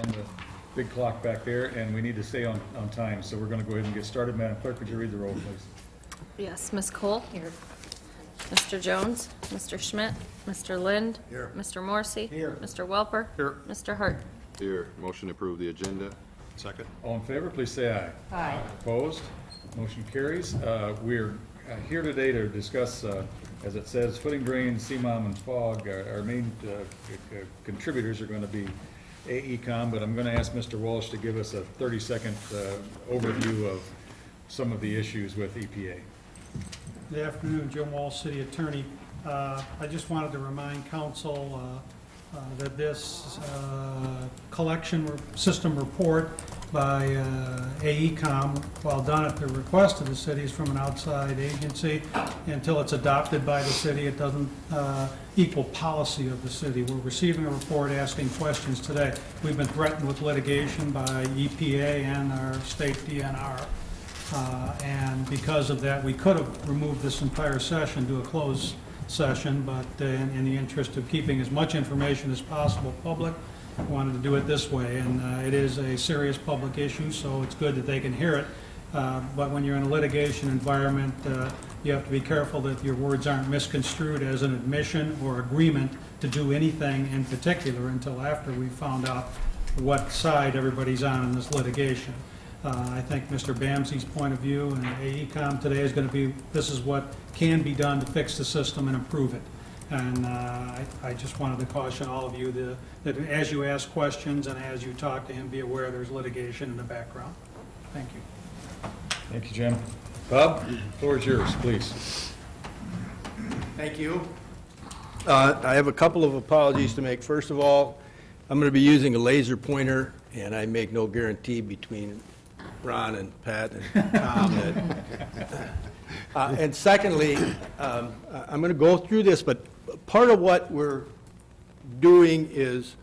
behind the big clock back there, and we need to stay on time. So we're going to go ahead and get started. Madam Clerk, would you read the roll, please? Yes, Ms. Cole. Here. Mr. Jones. Mr. Schmidt. Mr. Lind. Here. Mr. Morrissey. Here. Mr. Welper. Here. Mr. Hart. Here. Motion to approve the agenda. Second. All in favor, please say aye. Aye. Opposed? Motion carries. We're here today to discuss, as it says, footing drains, CMOM, and fog. Our main contributors are going to be AECom, but I'm going to ask Mr. Walsh to give us a 30-second overview of some of the issues with EPA. Good afternoon, Jim Walsh, City Attorney. I just wanted to remind Council that this collection system report by AECom, while done at the request of the city, is from an outside agency. Until it's adopted by the city, it doesn't equal policy of the city. We're receiving a report asking questions today. We've been threatened with litigation by EPA and our state DNR. And because of that, we could have removed this entire session to a closed session, but in the interest of keeping as much information as possible public, I wanted to do it this way. And it is a serious public issue, so it's good that they can hear it. But when you're in a litigation environment, you have to be careful that your words aren't misconstrued as an admission or agreement to do anything in particular until after we found out what side everybody's on in this litigation. I think Mr. Bamsey's point of view and AECom today is going to be, this is what can be done to fix the system and improve it. And I just wanted to caution all of you that as you ask questions and as you talk to him, be aware there's litigation in the background. Thank you. Thank you, Jim. Bob, the floor is yours, please. Thank you. I have a couple of apologies to make. First of all, I'm going to be using a laser pointer, and I make no guarantee between Ron and Pat and Tom. And secondly, I'm going to go through this, but part of what we're doing is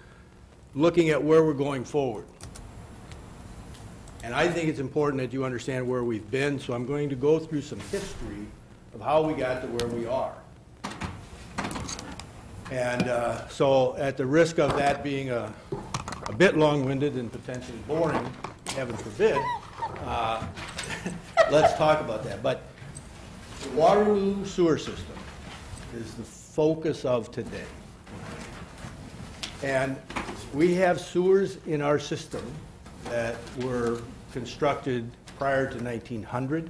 looking at where we're going forward. And I think it's important that you understand where we've been, so I'm going to go through some history of how we got to where we are. And so at the risk of that being a bit long-winded and potentially boring, heaven forbid, let's talk about that. But the Waterloo sewer system is the focus of today. And we have sewers in our system that were constructed prior to 1900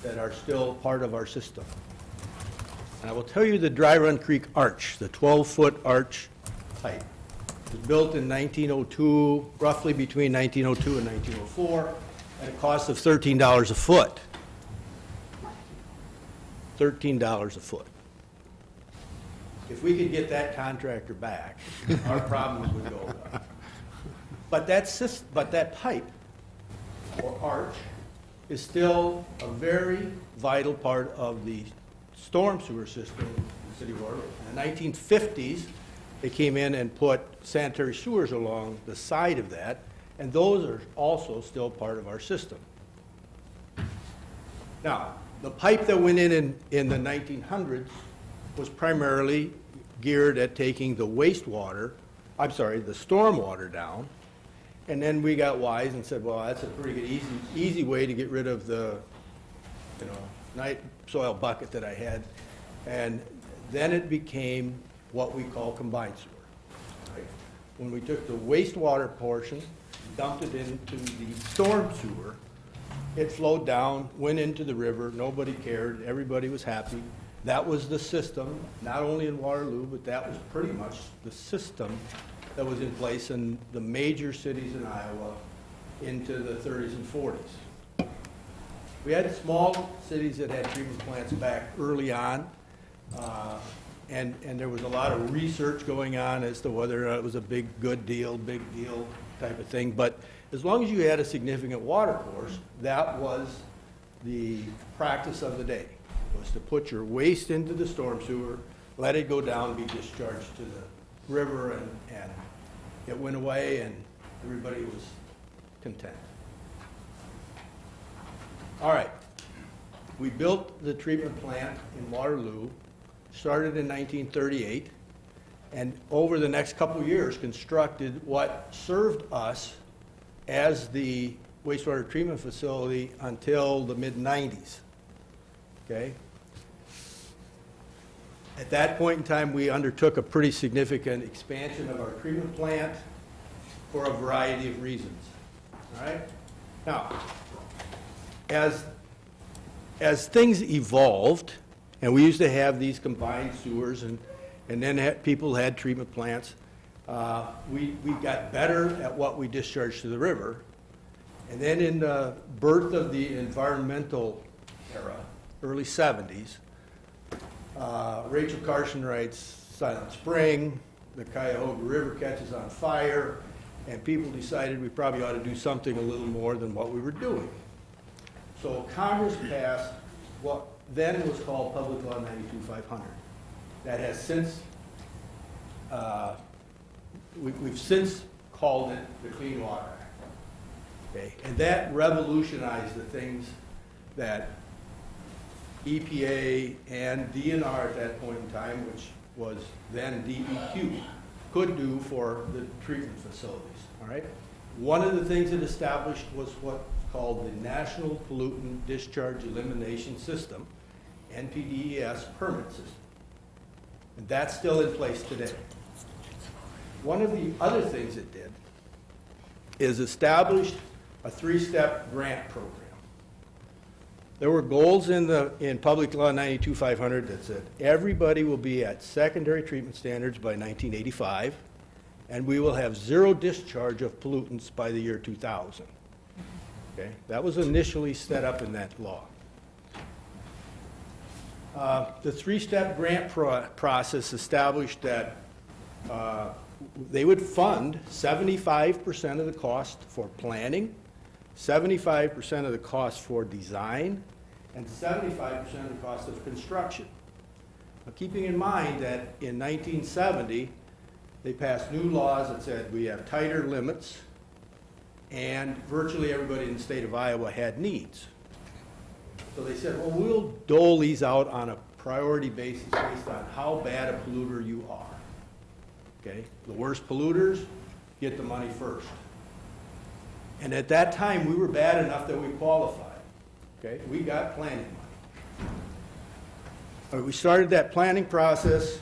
that are still part of our system. And I will tell you the Dry Run Creek Arch, the 12-foot arch pipe, was built in 1902, roughly between 1902 and 1904, at a cost of $13 a foot. $13 a foot. If we could get that contractor back, our problems would go away. But that pipe, or arch, is still a very vital part of the storm sewer system in the city of Waterloo. In the 1950s, they came in and put sanitary sewers along the side of that, and those are also still part of our system. Now, the pipe that went in the 1900s was primarily geared at taking the wastewater, the storm water down, and then we got wise and said, well, that's a pretty good, easy way to get rid of the, night soil bucket that I had, and then it became what we call combined sewer. Right? When we took the wastewater portion, dumped it into the storm sewer, it flowed down, went into the river, nobody cared, everybody was happy. That was the system, not only in Waterloo, but that was pretty much the system that was in place in the major cities in Iowa into the 30s and 40s. We had small cities that had treatment plants back early on, and there was a lot of research going on as to whether it was a big deal type of thing. But as long as you had a significant water course, that was the practice of the day, was to put your waste into the storm sewer, let it go down, be discharged to the river, and it went away, and everybody was content. All right, we built the treatment plant in Waterloo, started in 1938, and over the next couple of years constructed what served us as the wastewater treatment facility until the mid-90s. Okay? At that point in time, we undertook a pretty significant expansion of our treatment plant for a variety of reasons. All right? Now, as things evolved, and we used to have these combined sewers, and then people had treatment plants, we got better at what we discharged to the river. And then in the birth of the environmental era, early 70s, Rachel Carson writes Silent Spring, the Cuyahoga River catches on fire, and people decided we probably ought to do something a little more than what we were doing. So Congress passed what then was called Public Law 92-500. That has since, we've since called it the Clean Water Act. Okay? And that revolutionized the things that EPA and DNR at that point in time, which was then DEQ, could do for the treatment facilities. All right? One of the things it established was what's called the National Pollutant Discharge Elimination System, NPDES permit system. And that's still in place today. One of the other things it did is established a 3-step grant program. There were goals in Public Law 92-500 that said everybody will be at secondary treatment standards by 1985, and we will have zero discharge of pollutants by the year 2000. Okay? That was initially set up in that law. The 3-step grant process established that they would fund 75% of the cost for planning, 75% of the cost for design, and 75% of the cost of construction. Now, keeping in mind that in 1970, they passed new laws that said we have tighter limits, and virtually everybody in the state of Iowa had needs. So they said, well, we'll dole these out on a priority basis based on how bad a polluter you are. Okay? The worst polluters get the money first. And at that time, we were bad enough that we qualified. Okay? We got planning money. All right, we started that planning process,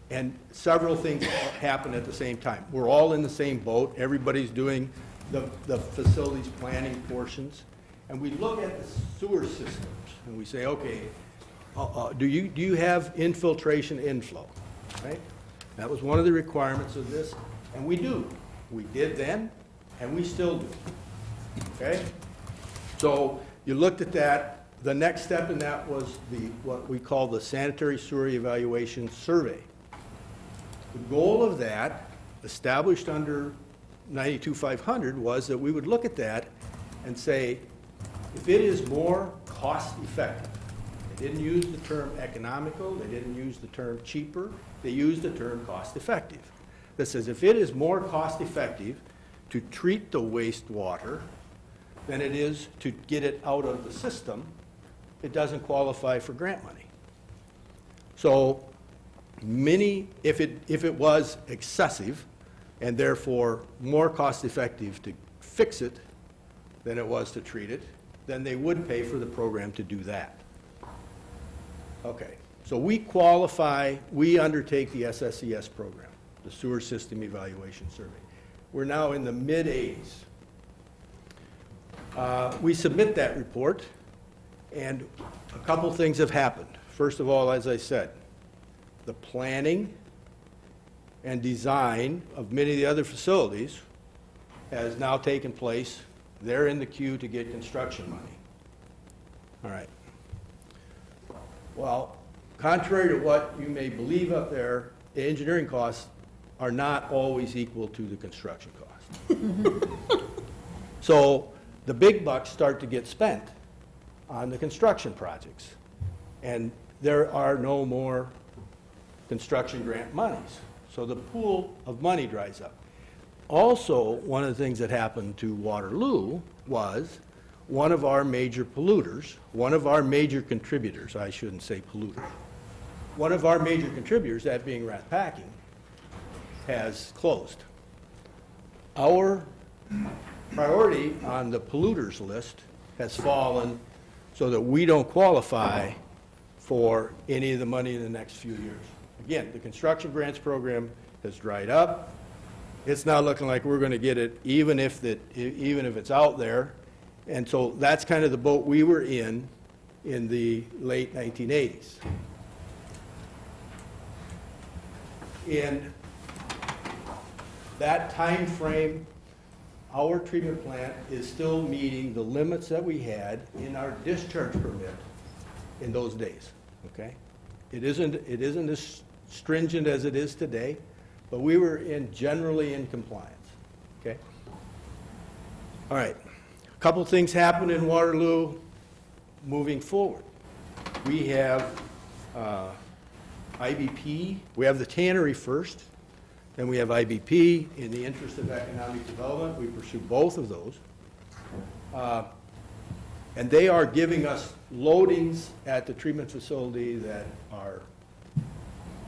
and several things happened at the same time. We're all in the same boat. Everybody's doing the facilities planning portions. And we look at the sewer systems, and we say, okay, do you have infiltration inflow? Right? That was one of the requirements of this, and we do. We did then, and we still do. Okay? So you looked at that. The next step in that was what we call the Sanitary Sewer Evaluation Survey. The goal of that, established under 92-500, was that we would look at that and say, if it is more cost effective, they didn't use the term economical, they didn't use the term cheaper, they used the term cost effective. That says if it is more cost effective to treat the wastewater than it is to get it out of the system, it doesn't qualify for grant money. So if it was excessive and therefore more cost effective to fix it than it was to treat it, then they would pay for the program to do that. Okay, so we qualify, we undertake the SSES program, the Sewer System Evaluation Survey. We're now in the mid-80s. We submit that report, and a couple things have happened. First of all, as I said, the planning and design of many of the other facilities has now taken place. They're in the queue to get construction money. All right. Well, contrary to what you may believe up there, the engineering costs are not always equal to the construction cost. So the big bucks start to get spent on the construction projects, and there are no more construction grant monies. So the pool of money dries up. Also, one of the things that happened to Waterloo was one of our major polluters, one of our major contributors, I shouldn't say polluters, one of our major contributors, that being Rath Packing, has closed. Our priority on the polluters list has fallen so that we don't qualify for any of the money in the next few years. Again, the construction grants program has dried up. It's not looking like we're going to get it, even if it's out there. And so that's kind of the boat we were in the late 1980s. In that time frame, our treatment plant is still meeting the limits that we had in our discharge permit in those days, okay? It isn't as stringent as it is today, but we were generally in compliance, okay? All right, a couple things happened in Waterloo moving forward. We have IBP, we have the tannery first, then we have IBP. In the interest of economic development, we pursue both of those. And they are giving us loadings at the treatment facility that are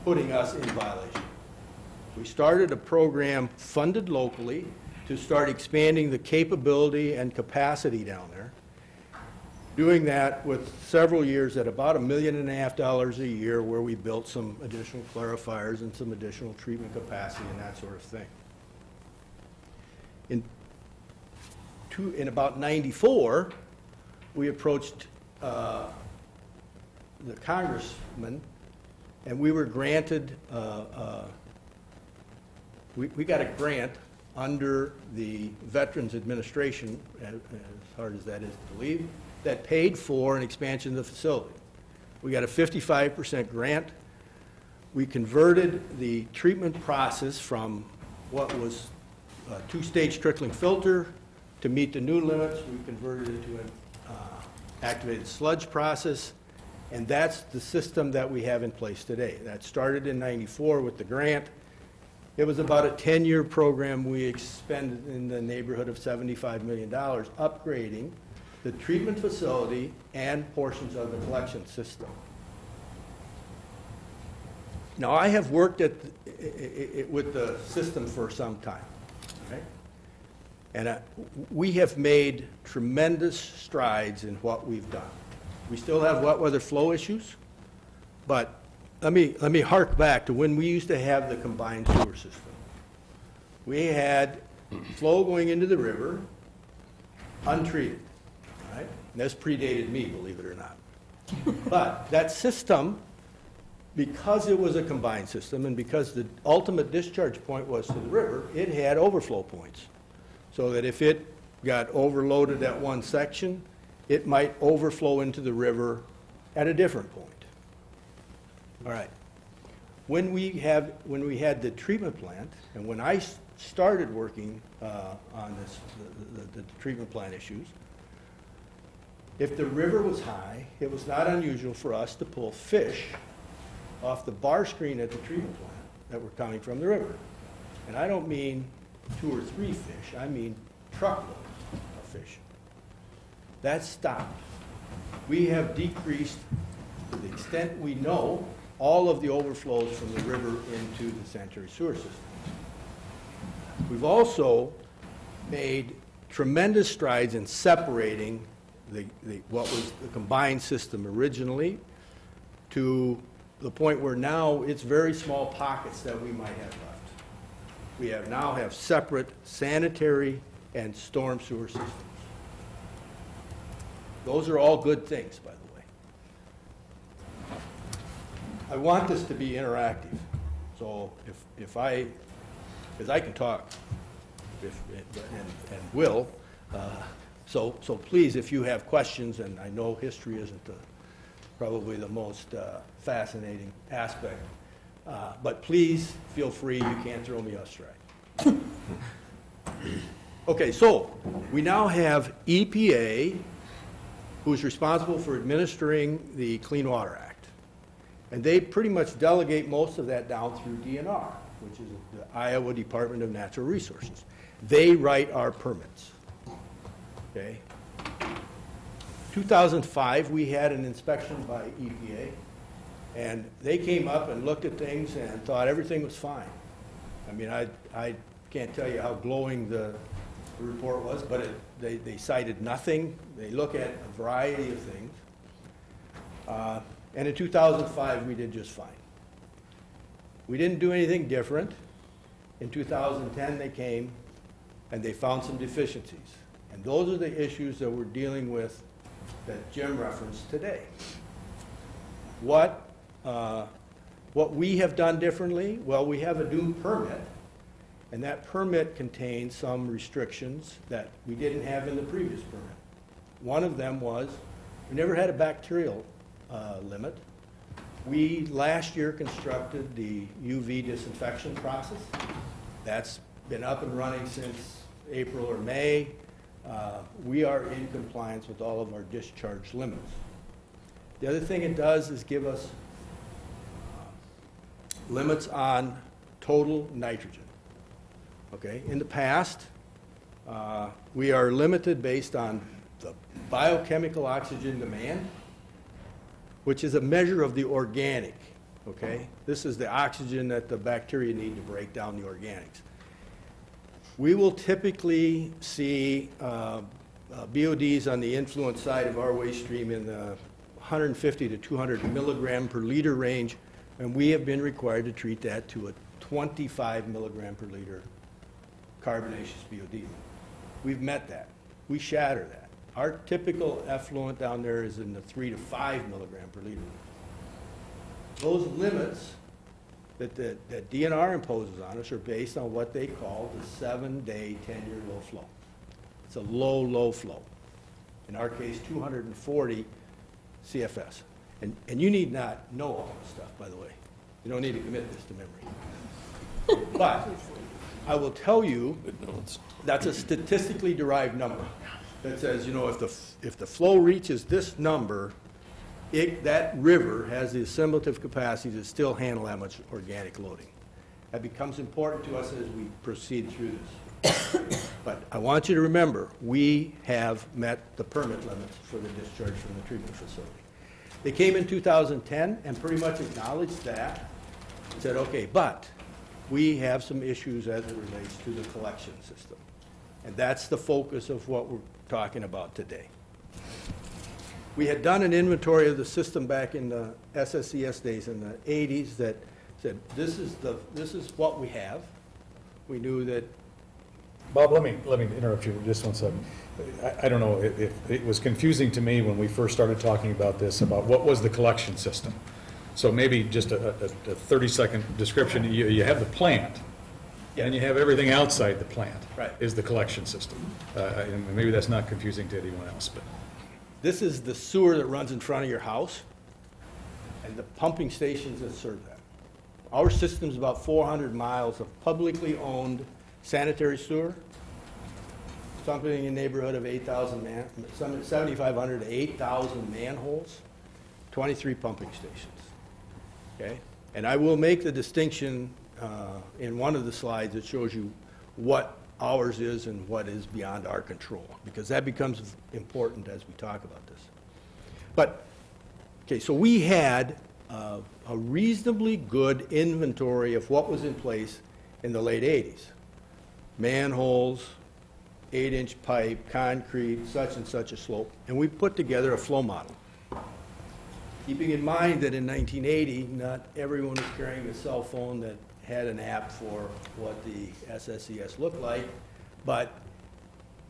putting us in violation. We started a program funded locally to start expanding the capability and capacity down there. Doing that with several years at about $1.5 million a year, where we built some additional clarifiers and some additional treatment capacity and that sort of thing. In about '94, we approached the congressman, and we were granted, we got a grant under the Veterans Administration, as hard as that is to believe, that paid for an expansion of the facility. We got a 55% grant. We converted the treatment process from what was a two-stage trickling filter to meet the new limits. We converted it to an activated sludge process, and that's the system that we have in place today. That started in '94 with the grant. It was about a 10-year program. We expended in the neighborhood of $75 million upgrading the treatment facility and portions of the collection system. Now, I have worked with the system for some time, right? And we have made tremendous strides in what we've done. We still have wet weather flow issues, but let me hark back to when we used to have the combined sewer system. We had flow going into the river untreated, right? And this predated me, believe it or not. But that system, because it was a combined system and because the ultimate discharge point was to the river, it had overflow points. So that if it got overloaded at one section, it might overflow into the river at a different point. All right. When we had the treatment plant, and when I started working on the treatment plant issues, if the river was high, it was not unusual for us to pull fish off the bar screen at the treatment plant that were coming from the river. And I don't mean 2 or 3 fish, I mean truckloads of fish. That stopped. We have decreased, to the extent we know, all of the overflows from the river into the sanitary sewer system. We've also made tremendous strides in separating what was the combined system originally to the point where now it's very small pockets that we might have left. We now have separate sanitary and storm sewer systems. Those are all good things, by the way. I want this to be interactive, so if I, because I can talk, and will, so please, if you have questions, and I know history isn't probably the most fascinating aspect, but please feel free, you can't throw me off strike. Okay, so we now have EPA, who's responsible for administering the Clean Water Act. And they pretty much delegate most of that down through DNR, which is the Iowa Department of Natural Resources. They write our permits, okay? 2005, we had an inspection by EPA. And they came up and looked at things and thought everything was fine. I mean, I can't tell you how glowing the report was, but they cited nothing. They look at a variety of things. And in 2005, we did just fine. We didn't do anything different. In 2010, they came and they found some deficiencies. And those are the issues that we're dealing with that Jim referenced today. What we have done differently, well, we have a new permit, and that permit contains some restrictions that we didn't have in the previous permit. One of them was, we never had a bacterial limit. We, last year, constructed the UV disinfection process. That's been up and running since April or May. We are in compliance with all of our discharge limits. The other thing it does is give us limits on total nitrogen. Okay, in the past, we are limited based on the biochemical oxygen demand, which is a measure of the organic, okay? This is the oxygen that the bacteria need to break down the organics. We will typically see BODs on the influent side of our waste stream in the 150 to 200 milligram per liter range, and we have been required to treat that to a 25 milligram per liter carbonaceous BOD. We've met that. We shatter that. Our typical effluent down there is in the 3 to 5 milligram per liter. Those limits that DNR imposes on us are based on what they call the 7-day 10-year low flow. It's a low, low flow. In our case, 240 CFS. And you need not know all this stuff, by the way. You don't need to commit this to memory. But I will tell you that's a statistically derived number that says, you know, if the flow reaches this number, that river has the assimilative capacity to still handle that much organic loading. That becomes important to us as we proceed through this. But I want you to remember, we have met the permit limits for the discharge from the treatment facility. They came in 2010 and pretty much acknowledged that, said, okay, but we have some issues as it relates to the collection system. And that's the focus of what we're talking about today. We had done an inventory of the system back in the SSES days in the 80s that said, this is what we have. We knew that. Bob, let me interrupt you just one second. I don't know, it was confusing to me when we first started talking about this, about what was the collection system. So maybe just a 30-second description. You have the plant, and you have everything outside the plant, right, is the collection system. And maybe that's not confusing to anyone else, but. This is the sewer that runs in front of your house and the pumping stations that serve that. Our system is about 400 miles of publicly owned sanitary sewer, something in the neighborhood of 7,500 to 8,000 manholes, 23 pumping stations. Okay? And I will make the distinction in one of the slides that shows you what ours is and what is beyond our control, because that becomes important as we talk about this. But, okay, so we had a reasonably good inventory of what was in place in the late 80s. Manholes, 8-inch pipe, concrete, such and such a slope, and we put together a flow model. Keeping in mind that in 1980, not everyone was carrying a cell phone that had an app for what the SSES looked like, but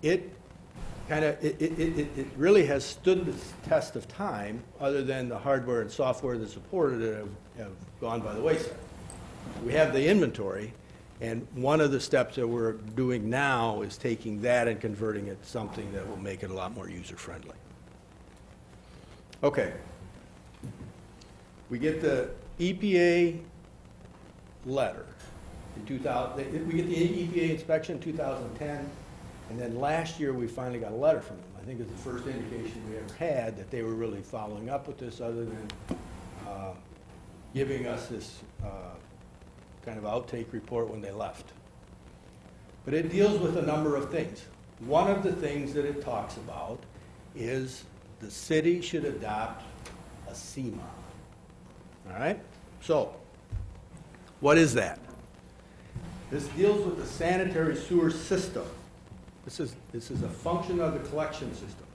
it really has stood the test of time, other than the hardware and software that supported it have gone by the wayside. We have the inventory, and one of the steps that we're doing now is taking that and converting it to something that will make it a lot more user-friendly. Okay. We get the EPA letter in 2000. We get the EPA inspection in 2010, and then last year we finally got a letter from them. I think it's the first indication we ever had that they were really following up with this, other than giving us this kind of outtake report when they left. But it deals with a number of things. One of the things that it talks about is the city should adopt a CMOM. All right? So, what is that? This deals with the sanitary sewer system. This is a function of the collection system.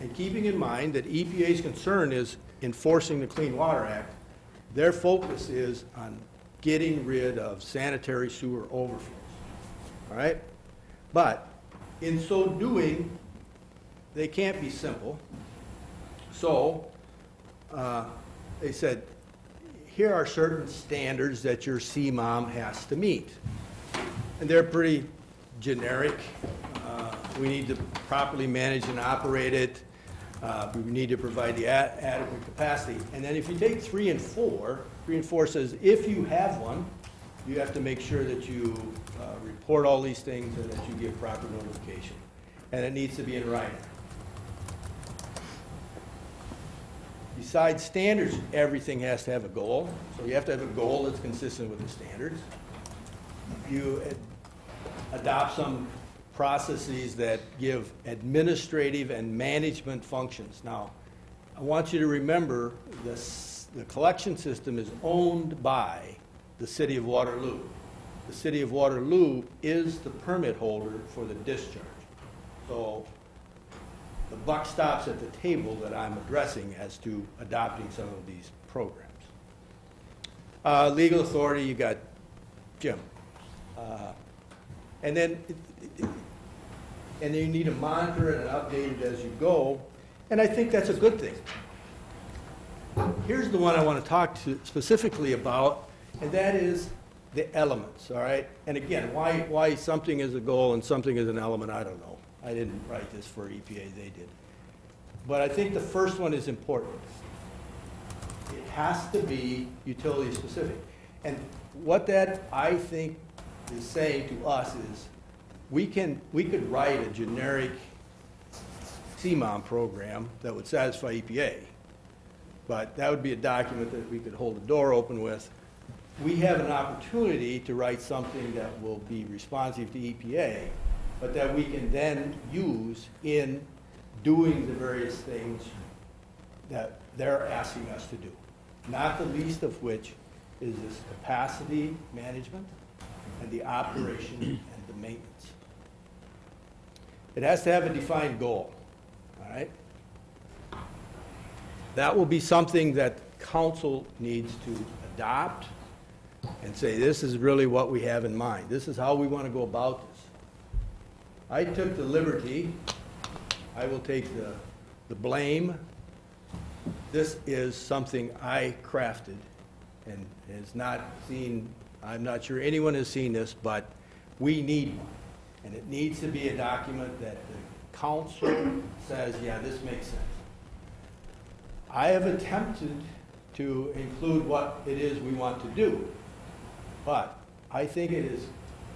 And keeping in mind that EPA's concern is enforcing the Clean Water Act, their focus is on getting rid of sanitary sewer overflows. All right? But in so doing, they can't be simple. So they said, here are certain standards that your CMOM has to meet. And they're pretty generic. We need to properly manage and operate it. We need to provide the adequate capacity. And then if you take 3 and 4, 3 and 4 says if you have one, you have to make sure that you report all these things and that you give proper notification. And it needs to be in writing. Besides standards, everything has to have a goal. So you have to have a goal that's consistent with the standards. You adopt some processes that give administrative and management functions. Now, I want you to remember the collection system is owned by the City of Waterloo. The City of Waterloo is the permit holder for the discharge. So the buck stops at the table that I'm addressing as to adopting some of these programs. Legal authority, you got Jim. And then you need to monitor it and update it as you go, and I think that's a good thing. Here's the one I want to talk to specifically about, and that is the elements, all right? And again, why something is a goal and something is an element, I don't know. I didn't write this for EPA, they did. But I think the first one is important. It has to be utility specific. And what that, I think, is saying to us is we could write a generic CMOM program that would satisfy EPA, but that would be a document that we could hold the door open with. We have an opportunity to write something that will be responsive to EPA, but that we can then use in doing the various things that they're asking us to do. Not the least of which is this capacity management and the operation and the maintenance. It has to have a defined goal, all right? That will be something that council needs to adopt and say, this is really what we have in mind. This is how we want to go about this. I took the liberty, I will take the blame. This is something I crafted and is not seen, I'm not sure anyone has seen this, but we need one. And it needs to be a document that the council says, yeah, this makes sense. I have attempted to include what it is we want to do, but I think it is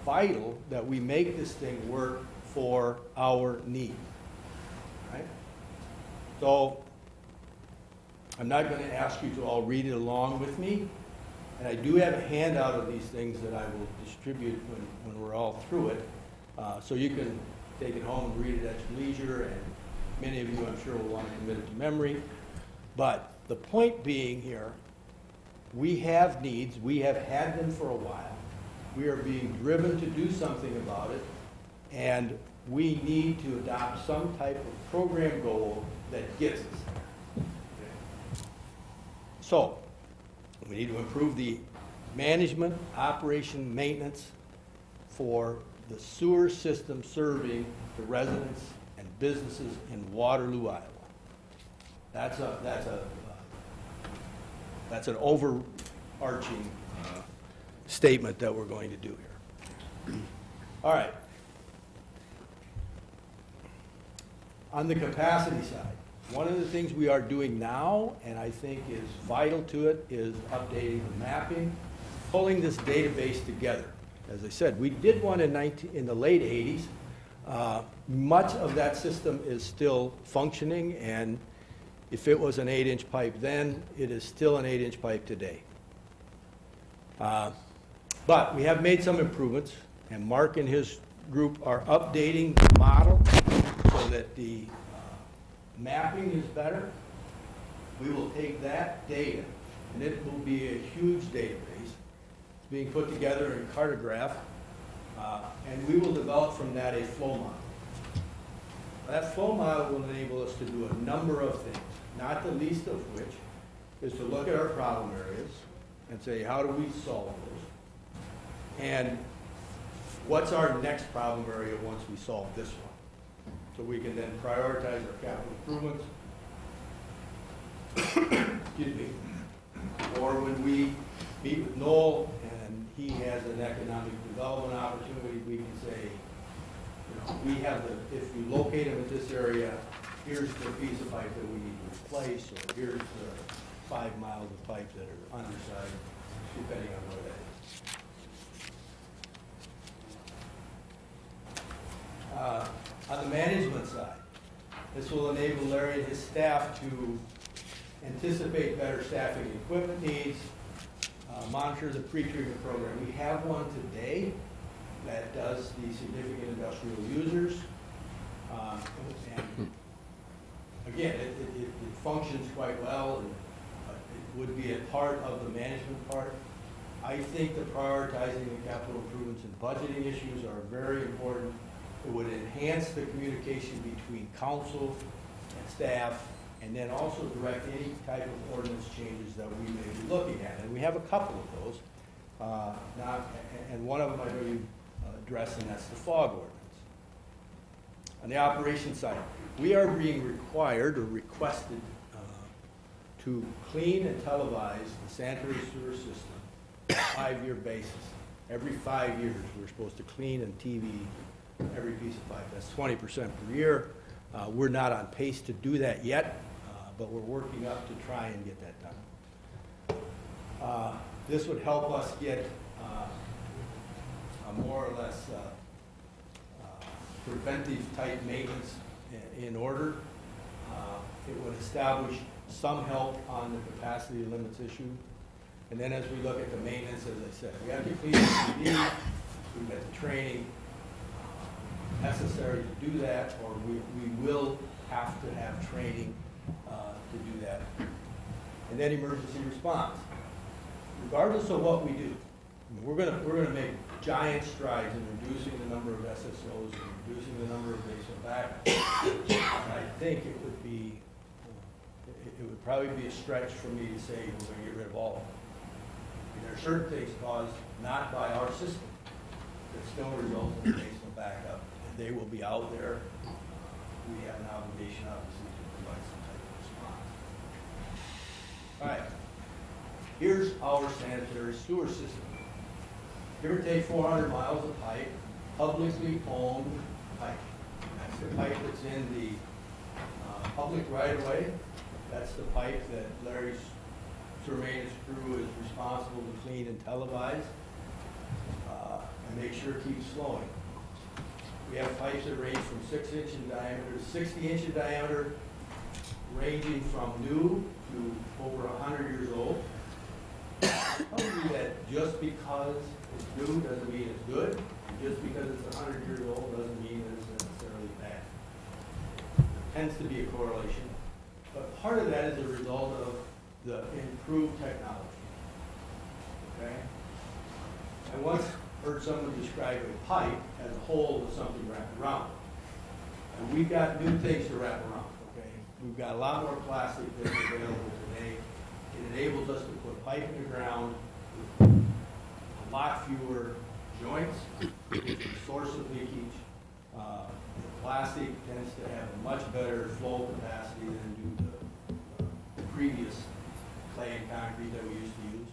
vital that we make this thing work for our need, right? So I'm not going to ask you to all read it along with me, and I do have a handout of these things that I will distribute when we're all through it, so you can take it home and read it at your leisure, and many of you, I'm sure, will want to commit it to memory. But the point being here, we have needs, we have had them for a while, we are being driven to do something about it, and we need to adopt some type of program goal that gets us there. Okay. So, we need to improve the management, operation, maintenance for the sewer system serving the residents and businesses in Waterloo, Iowa. That's an overarching statement that we're going to do here. All right. On the capacity side, one of the things we are doing now, and I think is vital to it, is updating the mapping, pulling this database together. As I said, we did one in the late 80s. Much of that system is still functioning, and if it was an 8-inch pipe then, it is still an 8-inch pipe today. But we have made some improvements, and Mark and his group are updating the model so that the mapping is better. We will take that data and it will be a huge database. It's being put together in Cartograph, and we will develop from that a flow model. That flow model will enable us to do a number of things, not the least of which is to look at our problem areas and say, how do we solve those? And what's our next problem area once we solve this one? So we can then prioritize our capital improvements. Excuse me. Or when we meet with Noel and he has an economic development opportunity, we can say, you know, we have the, if we locate him in this area, here's the piece of pipe that we need to replace, or here's the 5 miles of pipe that are undersized, depending on where that is. On the management side, this will enable Larry and his staff to anticipate better staffing and equipment needs, monitor the pre-treatment program. We have one today that does the significant industrial users. And again, it functions quite well, and it would be a part of the management part. I think the prioritizing the capital improvements and budgeting issues are very important. It would enhance the communication between council and staff, and then also direct any type of ordinance changes that we may be looking at. And we have a couple of those. And one of them I know you addressed, and that's the fog ordinance. On the operations side, we are being required or requested to clean and televise the sanitary sewer system on a 5-year basis. Every 5 years, we're supposed to clean and TV every piece of pipe. That's 20% per year. We're not on pace to do that yet, but we're working up to try and get that done. This would help us get a more or less preventive type maintenance in order. It would establish some help on the capacity limits issue. And then as we look at the maintenance, as I said, we have to clean the PD, we've got the training necessary to do that, or we will have to have training to do that. And then emergency response. Regardless of what we do, we're gonna make giant strides in reducing the number of SSOs and reducing the number of basement backups. And I think it would probably be a stretch for me to say we're going to get rid of all of them. I mean, there are certain things caused not by our system that still result in basement backup, and they will be out there. We have an obligation, obviously, to provide some type of response. All right. Here's our sanitary sewer system. Give or take 400 miles of pipe, publicly owned pipe. That's the pipe that's in the public right-of-way. That's the pipe that Larry's sewer maintenance crew is responsible to clean and televise and make sure it keeps flowing. We have pipes that range from 6 inch in diameter to 60 inch in diameter, ranging from new to over 100 years old. Probably that just because it's new doesn't mean it's good. Just because it's 100 years old doesn't mean that it's necessarily bad. There tends to be a correlation. But part of that is a result of the improved technology. Okay? I once heard someone describe a pipe as a hole with something wrapped around it. And we've got new things to wrap around, okay? We've got a lot more plastic that's available today. It enables us to put pipe in the ground with a lot fewer joints, which is a source of leakage. The plastic tends to have a much better flow capacity than do the previous clay and concrete that we used to use.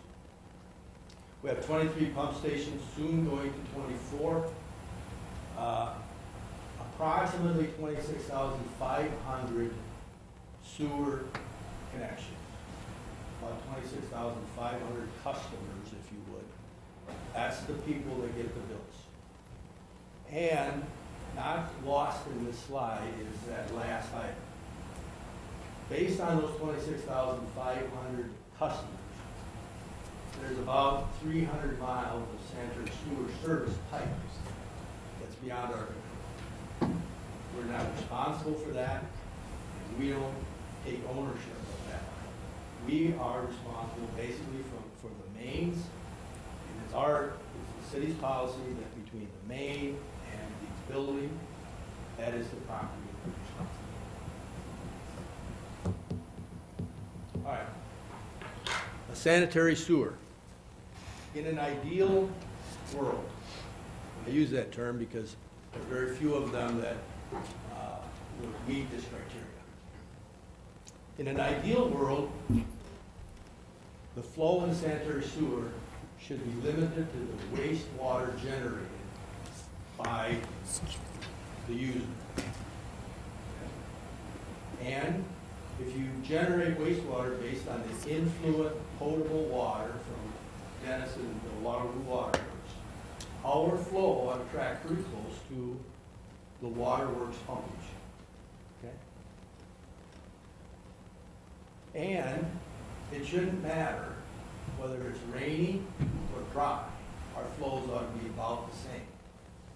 We have 23 pump stations, soon going to 24. Approximately 26,500 sewer connections. About 26,500 customers, if you would. That's the people that get the bills. And not lost in this slide is that last item. Based on those 26,500 customers, there's about 300 miles of sanitary sewer service pipe that's beyond our control. We're not responsible for that, and we don't take ownership of that. We are responsible basically for the mains, and it's the city's policy that between the main and the building, that is the property owner's responsibility. All right. A sanitary sewer. In an ideal world, I use that term because there are very few of them that would meet this criteria. In an ideal world, the flow in sanitary sewer should be limited to the wastewater generated by the user. And if you generate wastewater based on the influent potable water from Denison and the Waterloo Waterworks, our flow ought to track pretty close to the waterworks pumpage. Okay? And it shouldn't matter whether it's rainy or dry. Our flows ought to be about the same.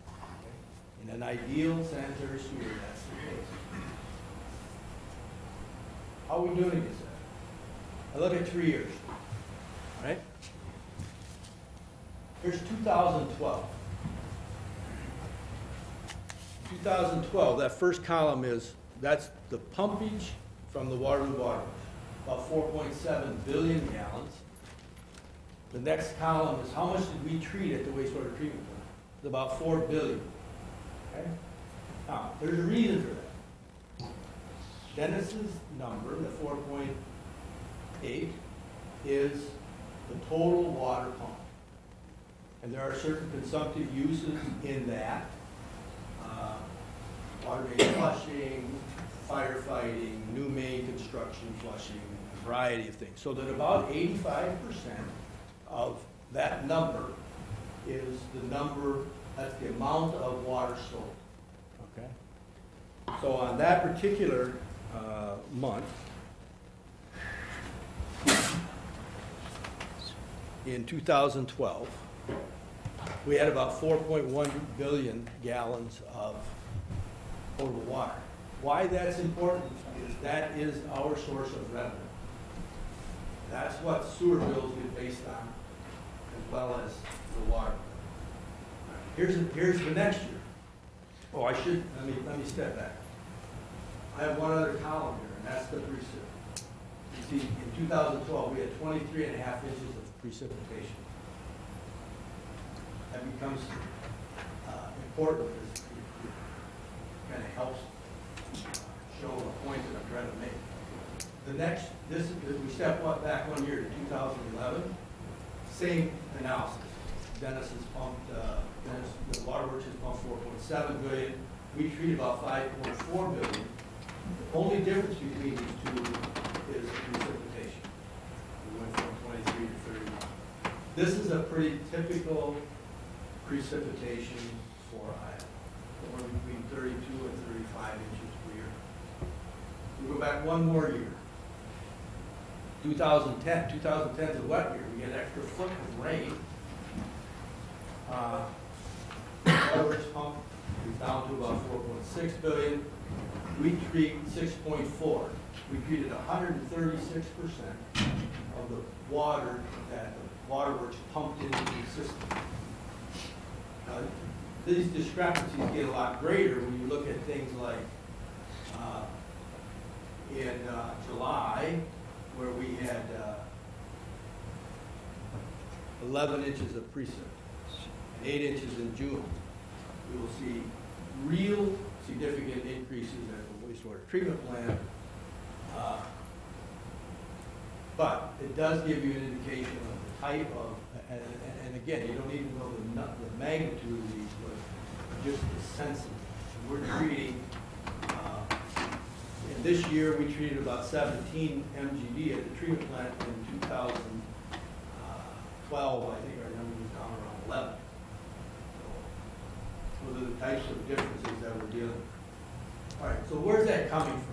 Okay? In an ideal sanitary sewer, that's the case. How are we doing against that? I look at 3 years. All right? Here's 2012. 2012, that first column that's the pumpage from the Waterloo Waterworks, about 4.7 billion gallons. The next column is how much did we treat at the wastewater treatment plant? It's about 4 billion. Okay? Now, there's a reason for that. Dennis's number, the 4.8, is the total water pump. And there are certain consumptive uses in that. Water main flushing, firefighting, new main construction flushing, a variety of things. So that about 85% of that number is the number, that's the amount of water sold. Okay? So on that particular month, in 2012, we had about 4.1 billion gallons of potable water. Why that's important is that is our source of revenue. That's what sewer bills get based on, as well as the water. Here's the next year. Oh, let me step back. I have one other column here, and that's the precip. You see, in 2012, we had 23.5 inches of precipitation. That becomes important because it kind of helps show a point that I'm trying to make. The next, we step back 1 year to 2011, same analysis. Dennis has pumped, the Waterworks has pumped 4.7 billion. We treat about 5.4 billion. The only difference between these two is precipitation. We went from 23 to 31. This is a pretty typical precipitation for Iowa, somewhere between 32 and 35 inches per year. We go back one more year. 2010. 2010 is a wet year. We get an extra foot of rain. Waterworks pump is down to about 4.6 billion. We treat 6.4. We treated 136% of the water that the Waterworks pumped into the system. These discrepancies get a lot greater when you look at things like in July, where we had 11 inches of precip, and 8 inches in June. We will see real significant increases at the wastewater treatment plant, but it does give you an indication of the type of, and again, you don't need to know the magnitude of these, but just the sense of it. We're treating, and this year we treated about 17 mgd at the treatment plant. In 2012, I think our number was down around 11. So those are the types of differences that we're dealing with. All right, so where's that coming from?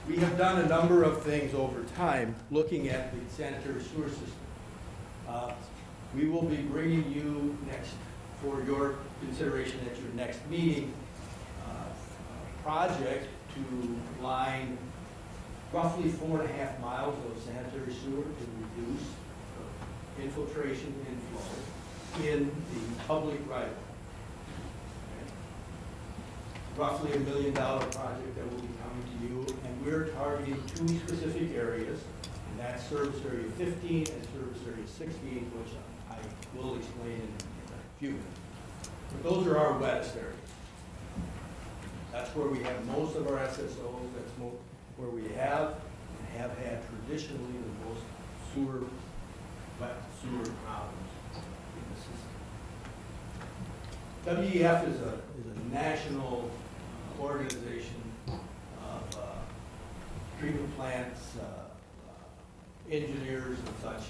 We have done a number of things over time looking at the sanitary sewer system. We will be bringing you next, for your consideration at your next meeting, a project to line roughly 4.5 miles of sanitary sewer to reduce infiltration inflow in the public right of way. Roughly $1 million project that will be coming to you, and we're targeting 2 specific areas, and that's service area 15 and service area 16, which I will explain in a few minutes. But those are our wettest areas. That's where we have most of our SSOs, that's where we have and have had traditionally the most wet sewer problems in the system. WEF is a national organization of treatment plants, engineers and such.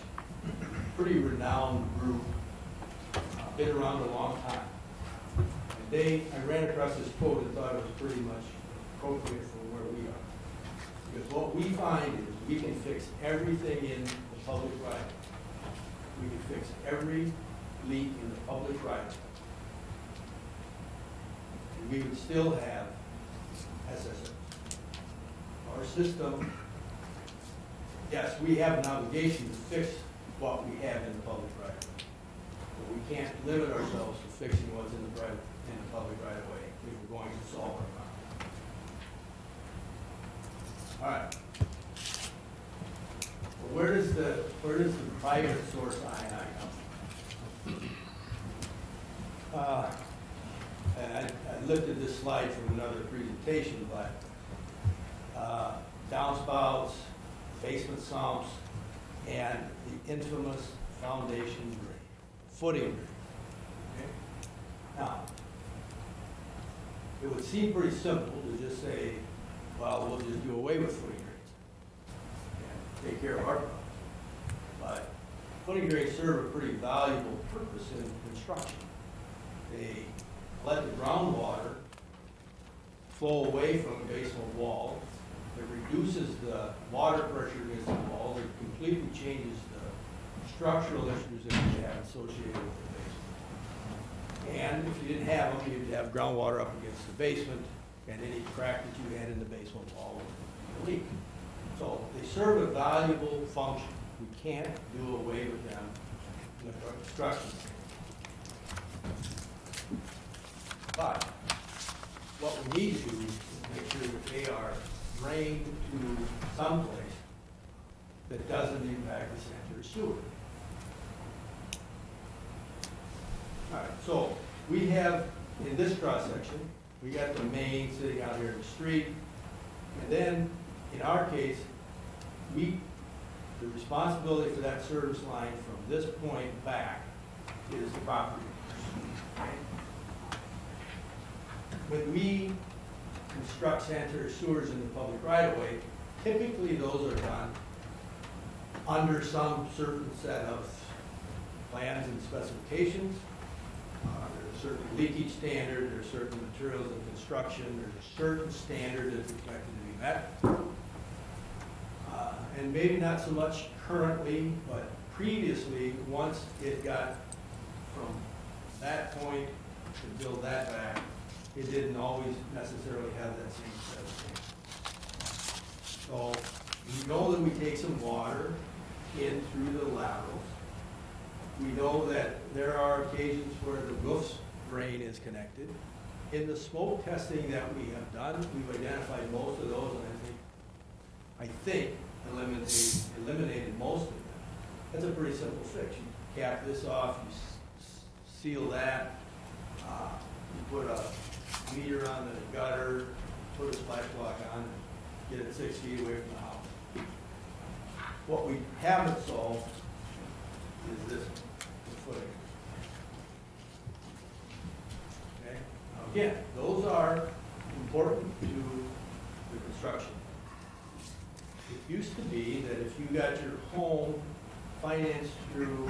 Pretty renowned group, been around a long time. And I ran across this quote and thought it was pretty much appropriate for where we are. Because what we find is we can fix everything in the public right. We can fix every leak in the public right. And we would still have SSO. Our system, yes, we have an obligation to fix what we have in the public right. But we can't limit ourselves to fixing what's in the public right of way if we're going to solve our problem. All right. Well, where does the private source I&I come from? And I lifted this slide from another presentation, but downspouts, basement sumps, and the infamous foundation drain, footing drain. Okay? Now, it would seem pretty simple to just say, well, we'll just do away with footing drains and take care of our problem. But footing drains serve a pretty valuable purpose in construction. They let the groundwater flow away from the basement wall. It reduces the water pressure against the wall. It completely changes the structural issues that you have associated with the basement. And if you didn't have them, you'd have groundwater up against the basement, and any crack that you had in the basement wall would leak. So they serve a valuable function. We can't do away with them in the construction. But what we need to do is make sure that they are drained to someplace that doesn't impact the sanitary sewer. All right, so we have, in this cross-section, we got the main sitting out here in the street, and then, in our case, the responsibility for that service line from this point back is the property owner's. When we construct sanitary sewers in the public right-of-way, typically those are done under some certain set of plans and specifications. There's a certain leakage standard, there's certain materials in construction, there's a certain standard that's expected to be met. And maybe not so much currently, but previously, once it got from that point to build that back, it didn't always necessarily have that same set of things. So we know that we take some water in through the laterals. We know that there are occasions where the roof's drain is connected. In the smoke testing that we have done, we've identified most of those, and I think eliminated most of them. That's a pretty simple fix. You cap this off, you seal that, you put a meter on the gutter, put a splash block on, and get it 6 feet away from the house. What we haven't solved is this, the footing. Okay? Now again, those are important to the construction. It used to be that if you got your home financed through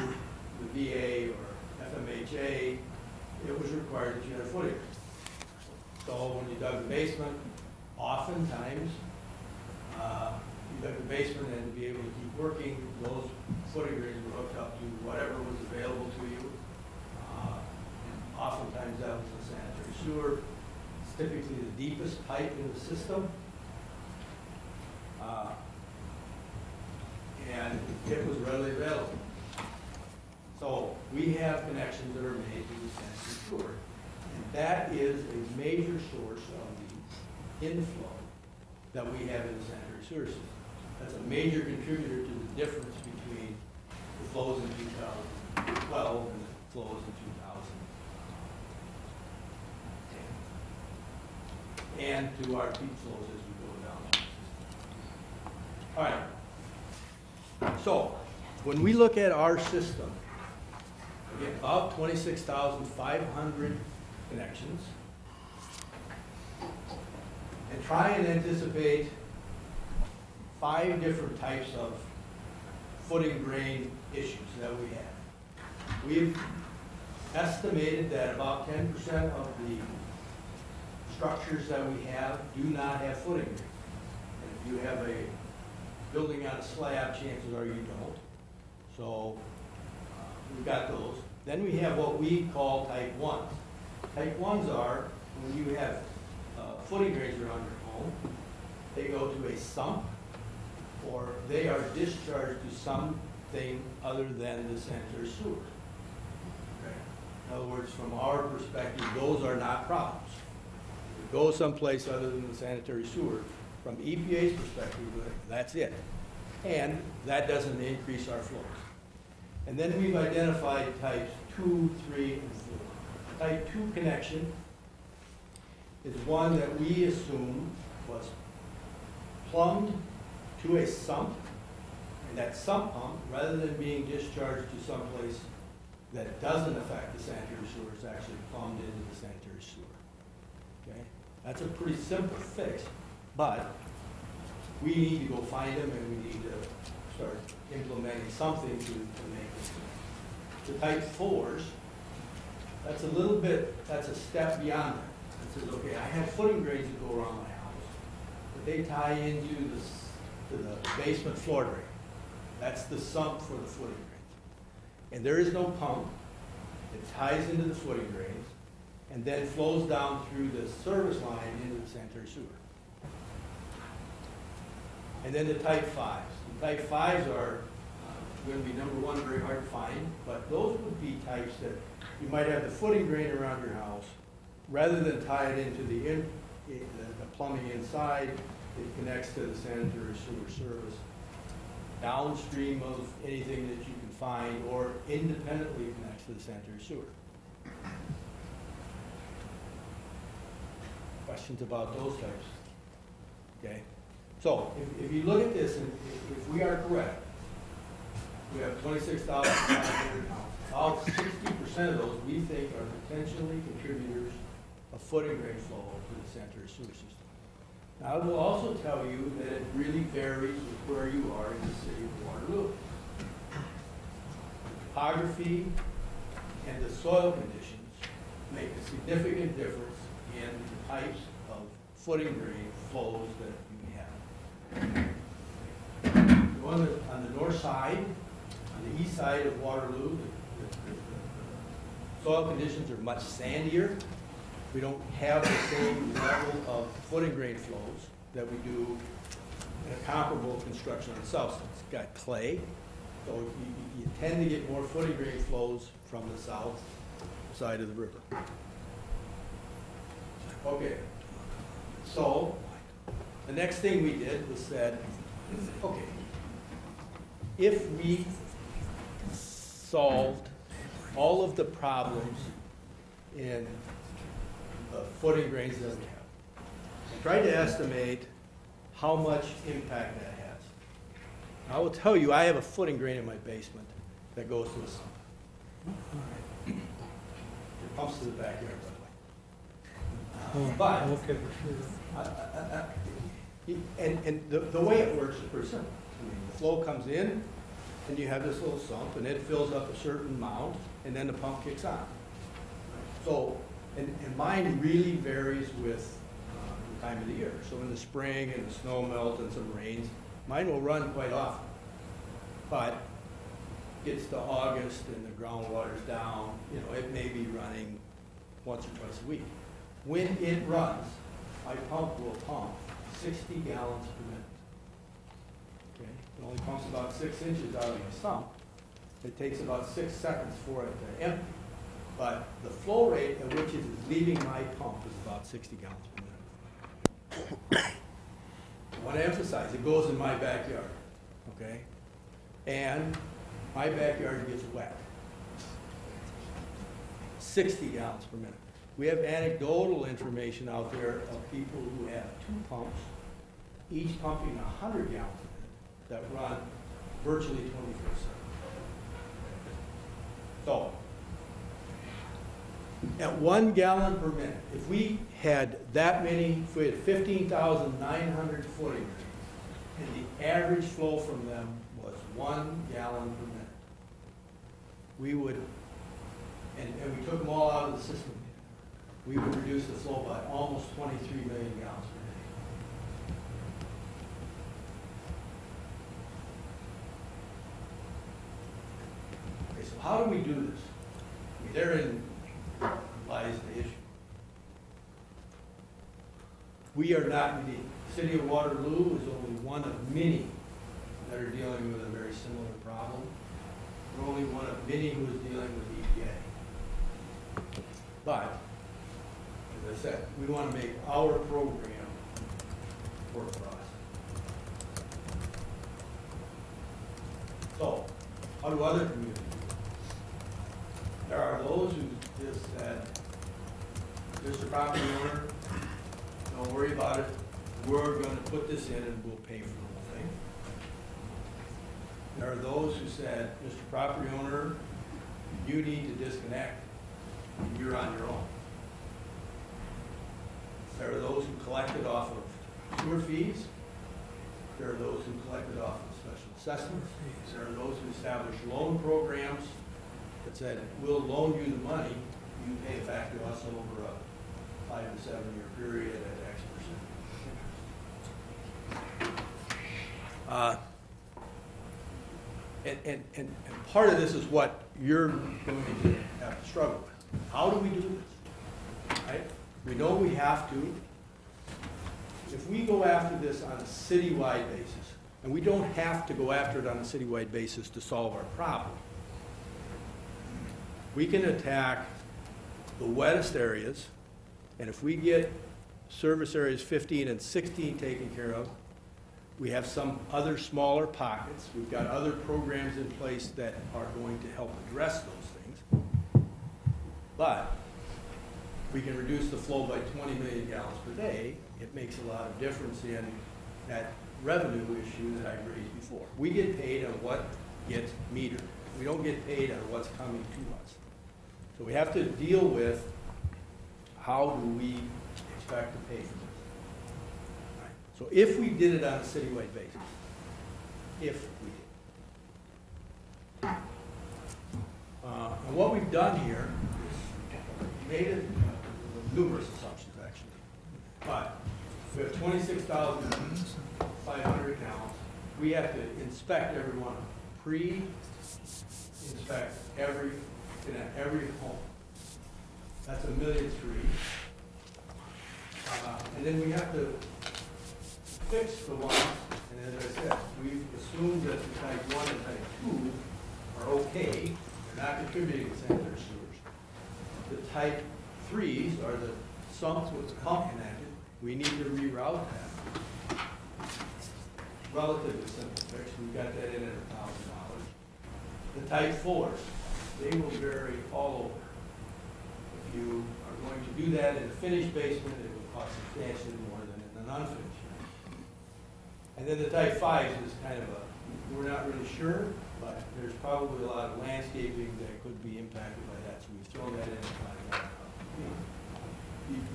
the VA or FMHA, it was required that you had a footing. So when you dug the basement, oftentimes you dug the basement and to be able to keep working, those footing drains were hooked up to whatever was available to you. And oftentimes that was the sanitary sewer. It's typically the deepest pipe in the system. And it was readily available. So we have connections that are made to the sanitary sewer. And that is a major source of the inflow that we have in the sanitary sewer system. That's a major contributor to the difference between the flows in 2012 and the flows in 2010. And to our peak flows as we go down the system. All right. So, when we look at our system, we get about 26,500 connections, and try and anticipate 5 different types of footing drain issues that we have. We've estimated that about 10% of the structures that we have do not have footing drains. And if you have a building on a slab, chances are you don't. So we've got those. Then we have what we call type 1s. Type 1s are when you have footing drains around your home, they go to a sump, or they are discharged to something other than the sanitary sewer. Okay. In other words, from our perspective, those are not problems. If it goes someplace other than the sanitary sewer, from EPA's perspective, that's it. And that doesn't increase our flows. And then we've identified types 2, 3, and 4. Type 2 connection is one that we assume was plumbed to a sump, and that sump pump, rather than being discharged to someplace that doesn't affect the sanitary sewer, is actually plumbed into the sanitary sewer. Okay? That's a pretty simple fix. But we need to go find them, and we need to start implementing something to make this. The type 4s, that's a little bit, that's a step beyond that. It says, okay, I have footing drains that go around my house, but they tie into the basement floor drain. That's the sump for the footing drains. And there is no pump. It ties into the footing drains and then flows down through the service line into the sanitary sewer. And then the type 5s. The type 5s are going to be, number one, very hard to find, but those would be types that you might have the footing drain around your house. Rather than tie it into the plumbing inside, it connects to the sanitary sewer service downstream of anything that you can find, or independently connects to the sanitary sewer. Questions about those types? Okay. So, if you look at this, and if we are correct, we have 26,500 now. About 60% of those we think are potentially contributors of footing drain flow to the sanitary sewer system. Now, I will also tell you that it really varies with where you are in the city of Waterloo. The topography and the soil conditions make a significant difference in the types of footing drain flows that you have. On the north side, on the east side of Waterloo, the soil conditions are much sandier. We don't have the same level of footing drain flows that we do in a comparable construction on substance. It's got clay, so you tend to get more footing drain flows from the south side of the river. Okay, so the next thing we did was said, okay, if we solved all of the problems in the footing drains that we have, and tried to estimate how much impact that has. I will tell you, I have a footing drain in my basement that goes to the sump. It pumps to the backyard, by the way. But Okay. and the way it works is pretty simple. I mean, the flow comes in, and you have this little sump, and it fills up a certain amount, and then the pump kicks on. So, and mine really varies with the time of the year. So in the spring, and the snow melt and some rains, mine will run quite often. But gets to August and the groundwater's down, it may be running once or twice a week. When it runs, my pump will pump 60 gallons per minute. It only pumps about 6 inches out of the sump. It takes about 6 seconds for it to empty. But the flow rate at which it is leaving my pump is about 60 gallons per minute. I want to emphasize, it goes in my backyard, okay? And my backyard gets wet. 60 gallons per minute. We have anecdotal information out there of people who have 2 pumps, each pumping 100 gallons a minute, that run virtually 24/7. So, at 1 gallon per minute, if we had that many, if we had 15,900 footing drains, and the average flow from them was 1 gallon per minute, we would, and we took them all out of the system, we would reduce the flow by almost 23 million gallons per day. Okay, so how do we do this? I mean, therein lies the issue. We are not unique. The city of Waterloo is only one of many that are dealing with a very similar problem. We're only one of many who is dealing with EPA. But, as I said, we want to make our program work for us. So, how do other communities do it? There are those who just said, Mr. Property Owner, don't worry about it. We're going to put this in and we'll pay for the whole thing. There are those who said, Mr. Property Owner, you need to disconnect. You're on your own. There are those who collected off of sewer fees. There are those who collected off of special assessment fees. There are those who established loan programs that said, we'll loan you the money, you pay it back to us over a 5 to 7 year period at X percent. And part of this is what you're going to have to struggle with. How do we do this? Right? We know we have to. If we go after this on a citywide basis, and we don't have to go after it on a citywide basis to solve our problem, we can attack the wettest areas, and if we get service areas 15 and 16 taken care of, we have some other smaller pockets. We've got other programs in place that are going to help address those things. But we can reduce the flow by 20 million gallons per day. It makes a lot of difference in that revenue issue that I raised before. We get paid on what gets metered. We don't get paid on what's coming to us. So we have to deal with how do we expect to pay for this. Right. So if we did it on a citywide basis, if we did. And what we've done here is made it numerous assumptions actually. But we have 26,500 accounts. We have to inspect every one of them. Pre-inspect every home. That's 1.3 million. And then we have to fix the ones, and as I said, we've assumed that the type 1 and type 2 are okay. They're not contributing to sanitary sewers. The type 3s are the sumps with the pump connected. We need to reroute that. Relatively simple fix. We've got that in at $1,000. The type 4s, they will vary all over. If you are going to do that in a finished basement, it will cost substantially more than in an unfinished. And then the type 5s is kind of we're not really sure, but there's probably a lot of landscaping that could be impacted by that, so we've thrown that in and find out.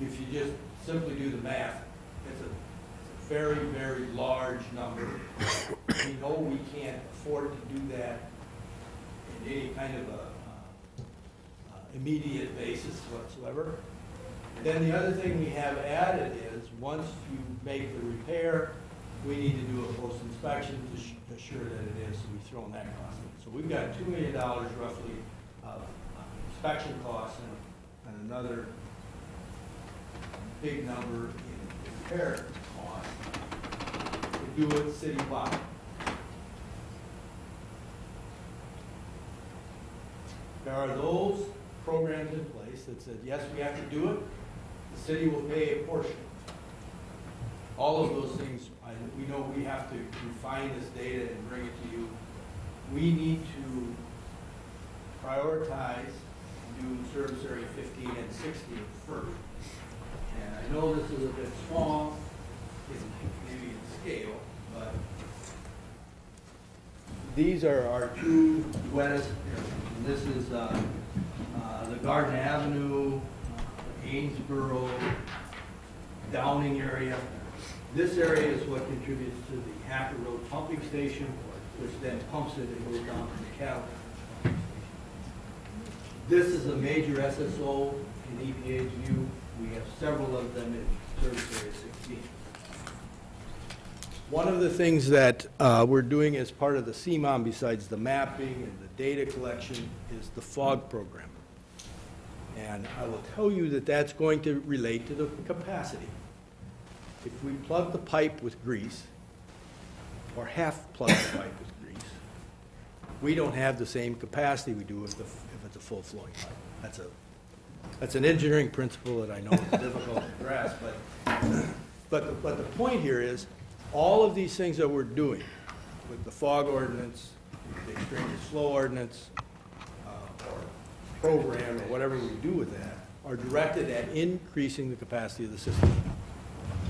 If you just simply do the math, it's a very, very large number. We know we can't afford to do that in any kind of immediate basis whatsoever. And then the other thing we have added is once you make the repair, we need to do a post-inspection to assure that it is, so we've thrown that cost in. So we've got $2 million roughly of inspection costs and another big number in repair costs to do it citywide. There are those programs in place that said, yes, we have to do it, the city will pay a portion. All of those things, we know we have to refine this data and bring it to you. We need to prioritize and do service area 15 and 16 first. And I know this is a bit small, maybe in scale, but these are our two wettest areas. And this is the Garden Avenue, Amesboro, Downing area. This area is what contributes to the Hacker Road pumping station, which then pumps it and goes down to the cattle. This is a major SSO in EPA's view. We have several of them in service area 16. One of the things that we're doing as part of the CMOM, besides the mapping and the data collection, is the FOG program. And I will tell you that that's going to relate to the capacity. If we plug the pipe with grease, or half plug the pipe with grease, we don't have the same capacity we do if it's a full-flowing pipe. That's an engineering principle that I know is difficult to grasp, but the point here is, all of these things that we're doing with the FOG ordinance, the extraneous flow ordinance, or program, or whatever we do with that, are directed at increasing the capacity of the system.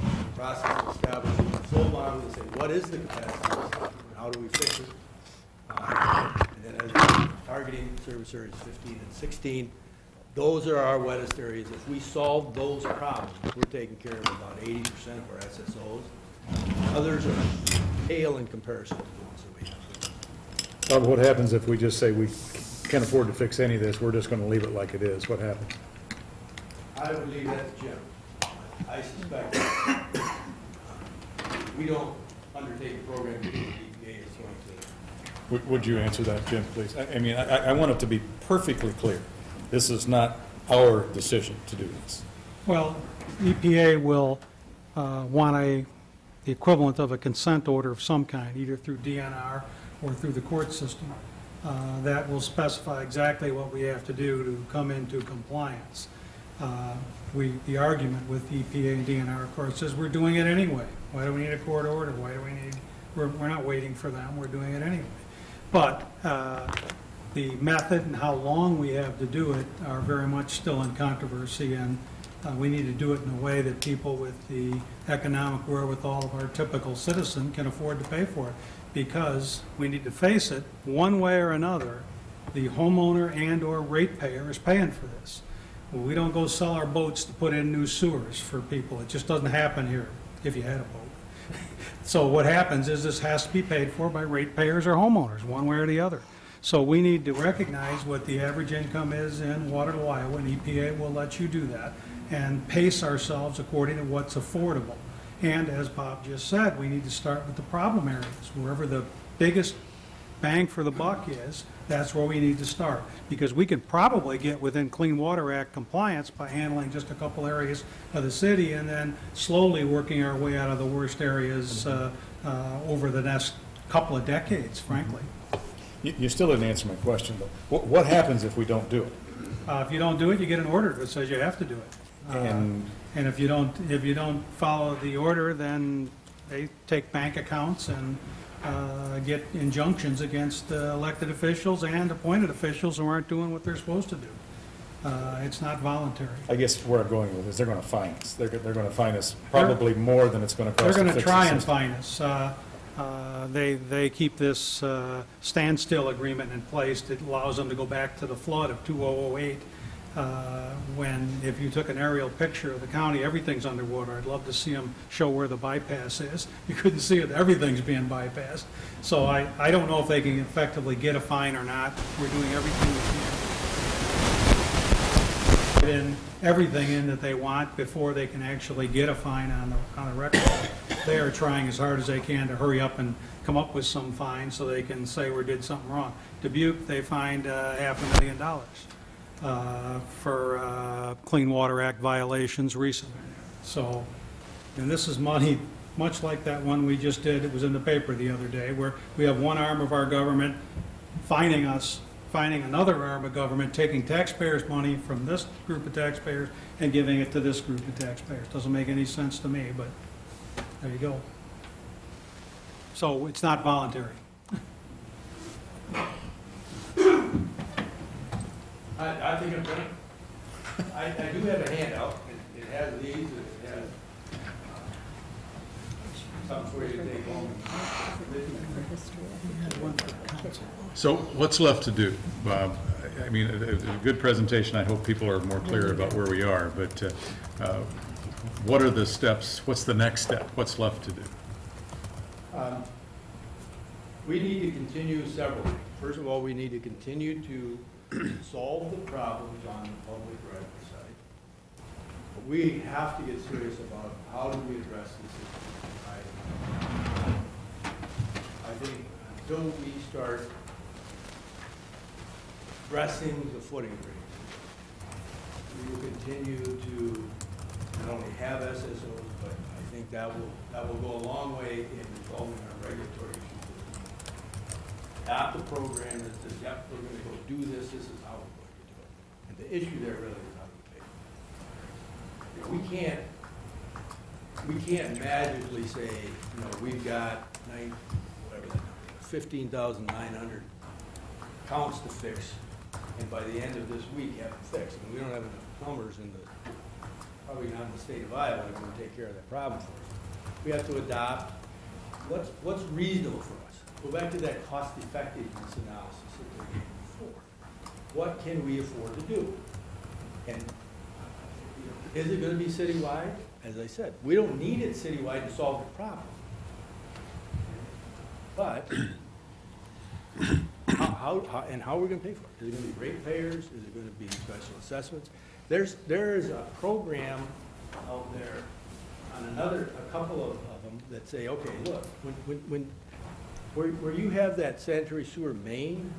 The process of establishing a flow model to say, what is the capacity of the system, and how do we fix it? And then as we're targeting service areas 15 and 16, those are our wettest areas. If we solve those problems, we're taking care of about 80% of our SSOs. Others are pale in comparison to the ones that we have. Bob, what happens if we just say we can't afford to fix any of this, we're just going to leave it like it is? What happens? I would leave that to Jim. I suspect we don't undertake a program because the EPA is going to. Would you answer that, Jim, please? I mean, I want it to be perfectly clear. This is not our decision to do this. Well, EPA will want the equivalent of a consent order of some kind, either through DNR or through the court system, that will specify exactly what we have to do to come into compliance. The argument with EPA and DNR, of course, is we're doing it anyway. Why do we need a court order? Why do we need? We're not waiting for them. We're doing it anyway. But the method and how long we have to do it are very much still in controversy, and we need to do it in a way that people with the economic wherewithal of our typical citizen can afford to pay for it. Because we need to face it, one way or another, the homeowner and or ratepayer is paying for this. Well, we don't go sell our boats to put in new sewers for people. It just doesn't happen here if you had a boat. So what happens is this has to be paid for by ratepayers or homeowners, one way or the other. So we need to recognize what the average income is in Waterloo, Iowa, and EPA will let you do that, and pace ourselves according to what's affordable. And as Bob just said, we need to start with the problem areas. Wherever the biggest bang for the buck is, that's where we need to start. Because we could probably get within Clean Water Act compliance by handling just a couple areas of the city and then slowly working our way out of the worst areas over the next couple of decades, frankly. You still didn't answer my question, though. What happens if we don't do it? If you don't do it, you get an order that says you have to do it. And if you don't follow the order, then they take bank accounts and get injunctions against elected officials and appointed officials who aren't doing what they're supposed to do. It's not voluntary. I guess where I'm going with this, they're going to fine us. They're going to fine us probably more than it's going to cost. They're going to try and system. fine us. They keep this standstill agreement in place that allows them to go back to the flood of 2008. When, if you took an aerial picture of the county, everything's underwater. I'd love to see them show where the bypass is. You couldn't see it. Everything's being bypassed. So I don't know if they can effectively get a fine or not. We're doing everything we can. Put in everything in that they want before they can actually get a fine on the record. They are trying as hard as they can to hurry up and come up with some fine so they can say we did something wrong. Dubuque, they fined $500,000. For Clean Water Act violations recently. So, and this is money much like that one we just did. It was in the paper the other day, where we have one arm of our government fining us finding another arm of government, taking taxpayers' money from this group of taxpayers and giving it to this group of taxpayers. Doesn't make any sense to me, but there you go. So it's not voluntary. I think I'm gonna, I do have a handout. It has these, it has something for you to take home. So what's left to do, Bob? I mean, a good presentation. I hope people are more clear about where we are, but what are the steps? What's the next step? What's left to do? We need to continue several things. First of all, we need to continue to solve the problems on the public right-of-way side. But we have to get serious about how do we address this issue. I think until we start addressing the footing drains, we will continue to not only have SSOs, but I think that will go a long way in resolving our regulatory issues. Adopt the program that says, yep, we're going to go do this, this is how we're going to do it. And the issue there really is how we pay. We can't magically say, you know, we've got 15,900 counts to fix, and by the end of this week have them fixed. And we don't have enough plumbers probably not in the state of Iowa that can take care of that problem for us. We have to adopt what's reasonable for us. Go back to that cost effectiveness analysis that we did before. What can we afford to do? And is it going to be citywide? As I said, we don't need it citywide to solve the problem. But how are we going to pay for it? Is it going to be ratepayers? Is it going to be special assessments? There is a program out there on a couple of them that say, okay, look, where you have that sanitary sewer main,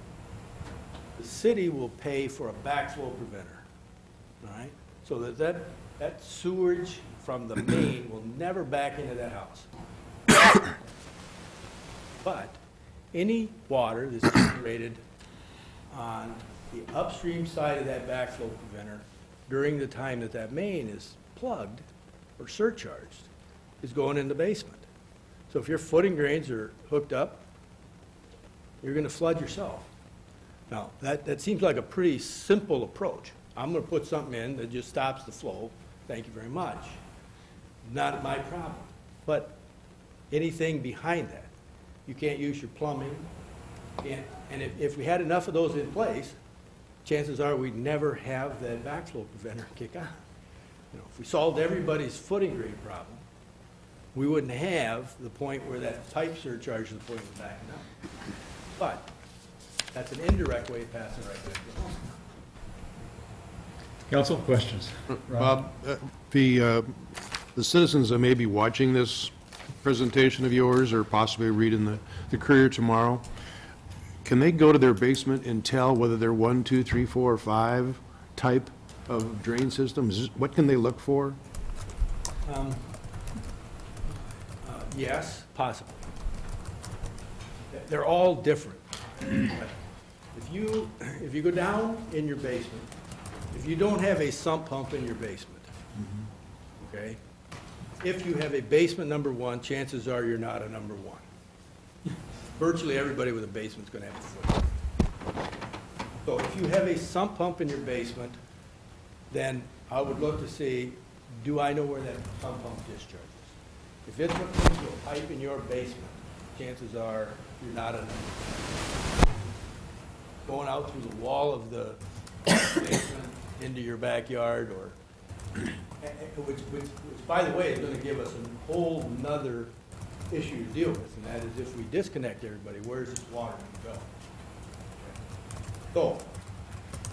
the city will pay for a backflow preventer, all right? So that sewage from the main will never back into that house. But any water that's generated on the upstream side of that backflow preventer during the time that main is plugged or surcharged is going in the basement. So if your footing drains are hooked up, you're going to flood yourself. Now, that seems like a pretty simple approach. I'm going to put something in that just stops the flow. Thank you very much. Not my problem. But anything behind that, you can't use your plumbing. And if we had enough of those in place, chances are we'd never have that backflow preventer kick on. You know, if we solved everybody's footing drain problem, we wouldn't have the point where that pipe surcharge is the point of backing up. But that's an indirect way of passing right back to home. Council, questions? Bob, the citizens that may be watching this presentation of yours or possibly reading the Courier tomorrow, can they go to their basement and tell whether they're 1, 2, 3, 4, or 5 type of drain systems? What can they look for? Yes, possibly. They're all different. If you go down in your basement, if you don't have a sump pump in your basement, okay, if you have a basement number 1, chances are you're not a number 1. Virtually everybody with a basement's going to have a foot. So if you have a sump pump in your basement, then I would look to see, do I know where that sump pump discharges? If it's hooked into a pipe in your basement, chances are you're not a number 1. Going out through the wall of the basement into your backyard, or which by the way, is going to give us a whole nother issue to deal with, and that is if we disconnect everybody, where's this water going to go? So,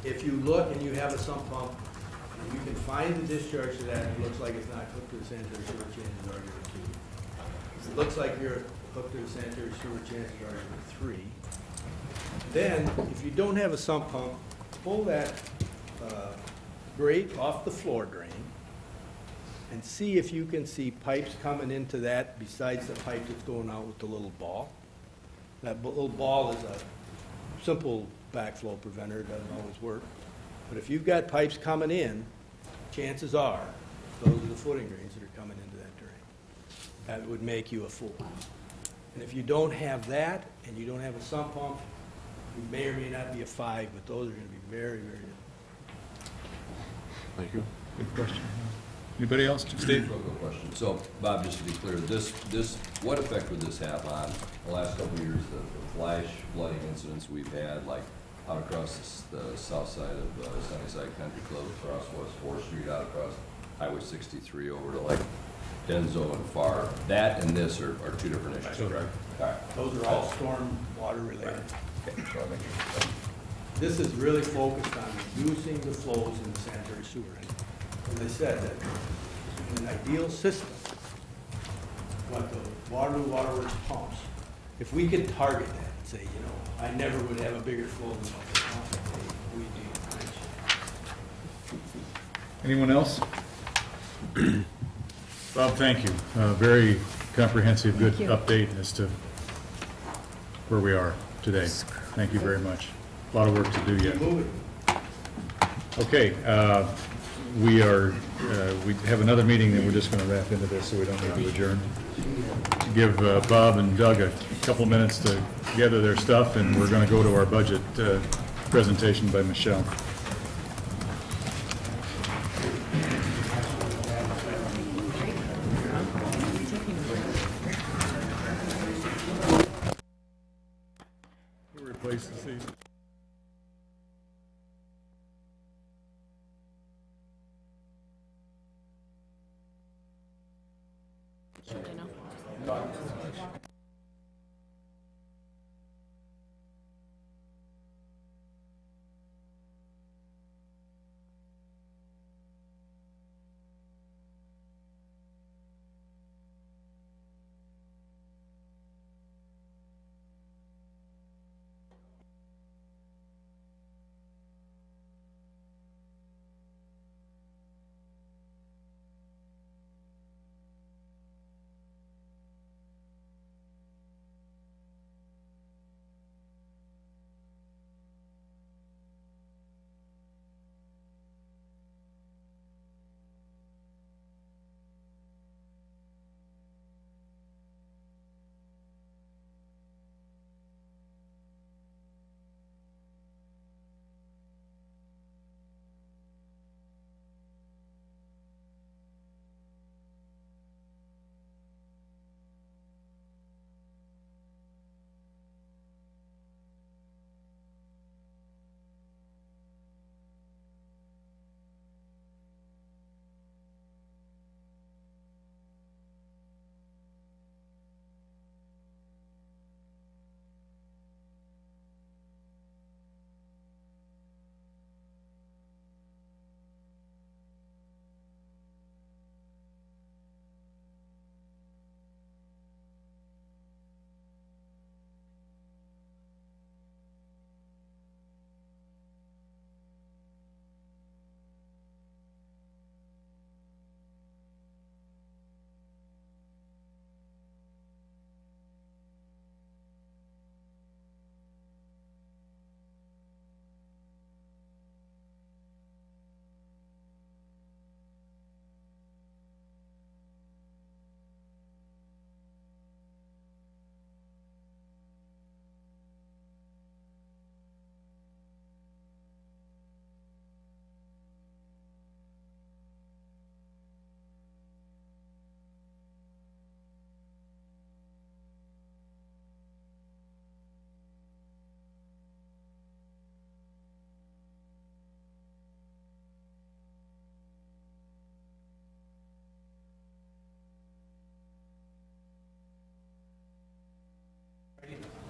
if you look and you have a sump pump, and you can find the discharge to that, and it looks like it's not hooked to the sanitary sewer, chances are you're 2. If it looks like you're hooked to the sanitary sewer, chances are you're 3. Then, if you don't have a sump pump, pull that grate off the floor drain and see if you can see pipes coming into that besides the pipe that's going out with the little ball. That little ball is a simple backflow preventer, it doesn't always work. But if you've got pipes coming in, chances are, those are the footing drains that are coming into that drain. That would make you a fool. And if you don't have that, and you don't have a sump pump, you may or may not be a 5, but those are gonna be very, very good. Thank you. Good question. Anybody else? Steve? Real quick question. So, Bob, just to be clear, what effect would this have on the last couple of years, the flash flooding incidents we've had, like out across the south side of Sunnyside Country Club, across West 4th Street, out across Highway 63 over to like Denzo and Far? That and this are two different issues, correct? All right. Those are all storm water related. Okay, so I'll make sure. This is really focused on reducing the flows in the sanitary sewer. As I said, that in an ideal system, what the Waterloo Waterworks pumps, if we could target that and say, you know, I never would have a bigger flow than what they pump, we do. Anyone else? Bob, thank you. Very comprehensive, good update as to where we are today. Thank you very much. A lot of work to do yet. Keep moving. Okay, we have another meeting that we're just going to wrap into this, so we don't need to adjourn. Give Bob and Doug a couple minutes to gather their stuff, and we're going to go to our budget presentation by Michelle. Who replaces these?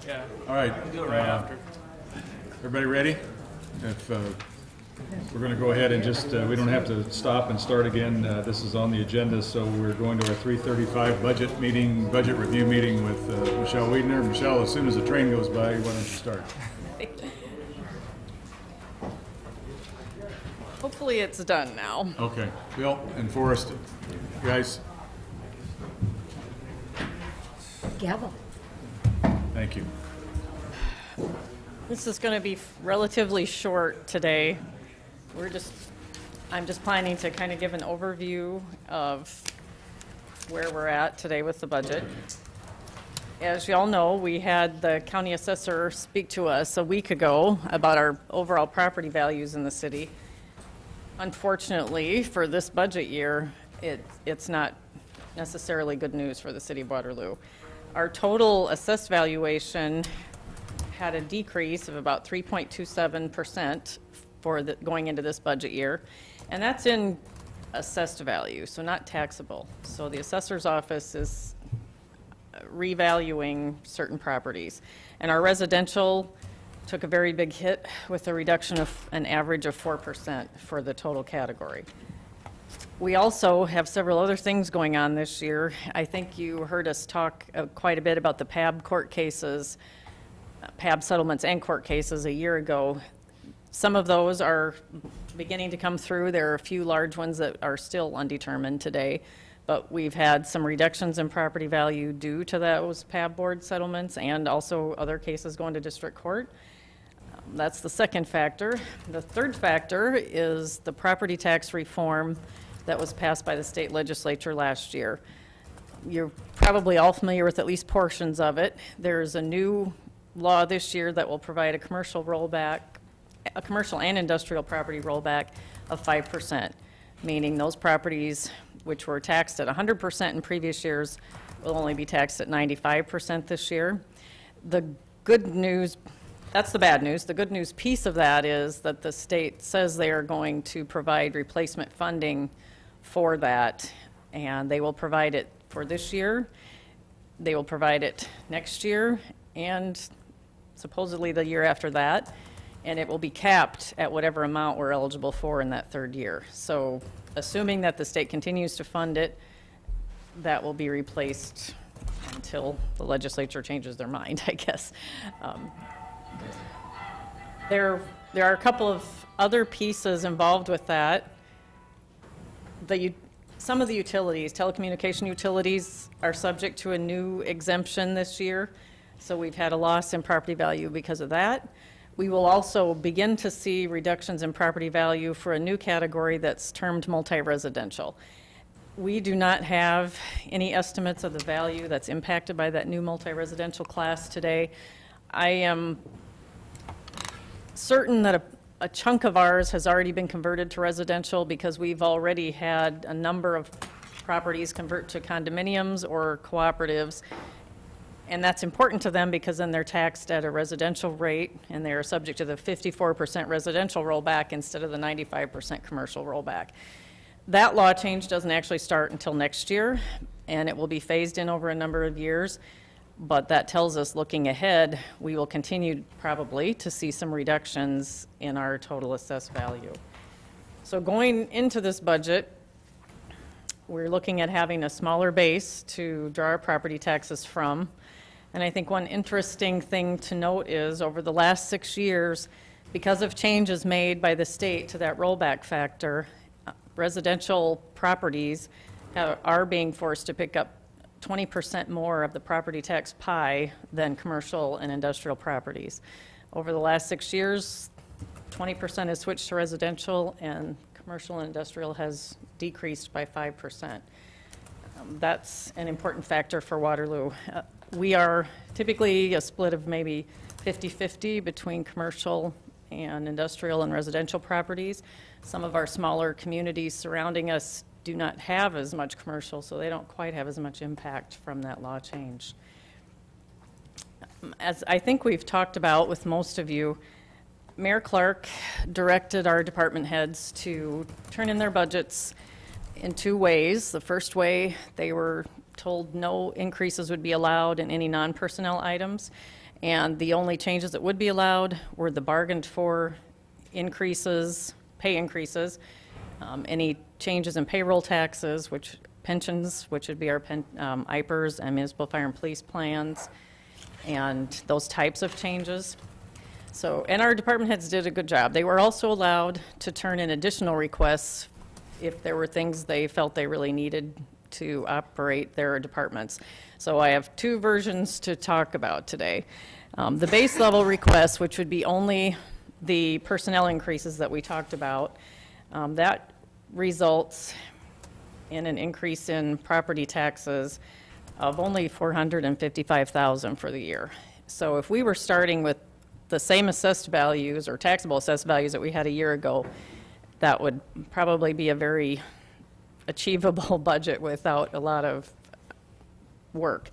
Yeah. All right. Do it right after. Everybody ready? If we're going to go ahead and just, we don't have to stop and start again. This is on the agenda, so we're going to our 3:35 budget meeting, budget review meeting with Michelle Wiedner. Michelle, as soon as the train goes by, why don't you start? Hopefully it's done now. Okay. Bill and Forrest, guys, Gavel. thank you. This is going to be relatively short today. I'm just planning to kind of give an overview of where we're at today with the budget. As you all know, we had the county assessor speak to us a week ago about our overall property values in the city. Unfortunately, for this budget year, it's not necessarily good news for the city of Waterloo. Our total assessed valuation had a decrease of about 3.27% for going into this budget year, and that's in assessed value, so not taxable. So the assessor's office is revaluing certain properties. And our residential took a very big hit with a reduction of an average of 4% for the total category. We also have several other things going on this year. I think you heard us talk quite a bit about the PAB court cases, PAB settlements and court cases a year ago. Some of those are beginning to come through. There are a few large ones that are still undetermined today, but we've had some reductions in property value due to those PAB board settlements and also other cases going to district court. That's the second factor. The third factor is the property tax reform that was passed by the state legislature last year. You're probably all familiar with at least portions of it. There's a new law this year that will provide a commercial rollback, a commercial and industrial property rollback of 5%, meaning those properties which were taxed at 100% in previous years will only be taxed at 95% this year. The good news, that's the bad news. The good news piece of that is that the state says they are going to provide replacement funding for that, and they will provide it for this year. They will provide it next year and supposedly the year after that, and it will be capped at whatever amount we're eligible for in that third year. So assuming that the state continues to fund it, that will be replaced until the legislature changes their mind, I guess. There are a couple of other pieces involved with that. Some of the utilities, telecommunication utilities, are subject to a new exemption this year. So we've had a loss in property value because of that. We will also begin to see reductions in property value for a new category that's termed multi-residential. We do not have any estimates of the value that's impacted by that new multi-residential class today. I am certain that a chunk of ours has already been converted to residential because we've already had a number of properties convert to condominiums or cooperatives. And that's important to them because then they're taxed at a residential rate and they're subject to the 54% residential rollback instead of the 95% commercial rollback. That law change doesn't actually start until next year, and it will be phased in over a number of years. But that tells us, looking ahead, we will continue probably to see some reductions in our total assessed value. So going into this budget, we're looking at having a smaller base to draw our property taxes from. And I think one interesting thing to note is over the last 6 years, because of changes made by the state to that rollback factor, residential properties are being forced to pick up 20% more of the property tax pie than commercial and industrial properties. Over the last 6 years, 20% has switched to residential and commercial and industrial has decreased by 5%. That's an important factor for Waterloo. We are typically a split of maybe 50-50 between commercial and industrial and residential properties. Some of our smaller communities surrounding us do not have as much commercial, so they don't quite have as much impact from that law change. As I think we've talked about with most of you, Mayor Clark directed our department heads to turn in their budgets in 2 ways. The first way, they were told no increases would be allowed in any non-personnel items, and the only changes that would be allowed were the bargained for increases, pay increases, any changes in payroll taxes, which pensions, which would be our IPERS and municipal fire and police plans, and those types of changes. So, and our department heads did a good job. They were also allowed to turn in additional requests if there were things they felt they really needed to operate their departments. So I have two versions to talk about today. The base level request, which would be only the personnel increases that we talked about, that results in an increase in property taxes of only $455,000 for the year. So if we were starting with the same assessed values or taxable assessed values that we had a year ago, that would probably be a very achievable budget without a lot of work.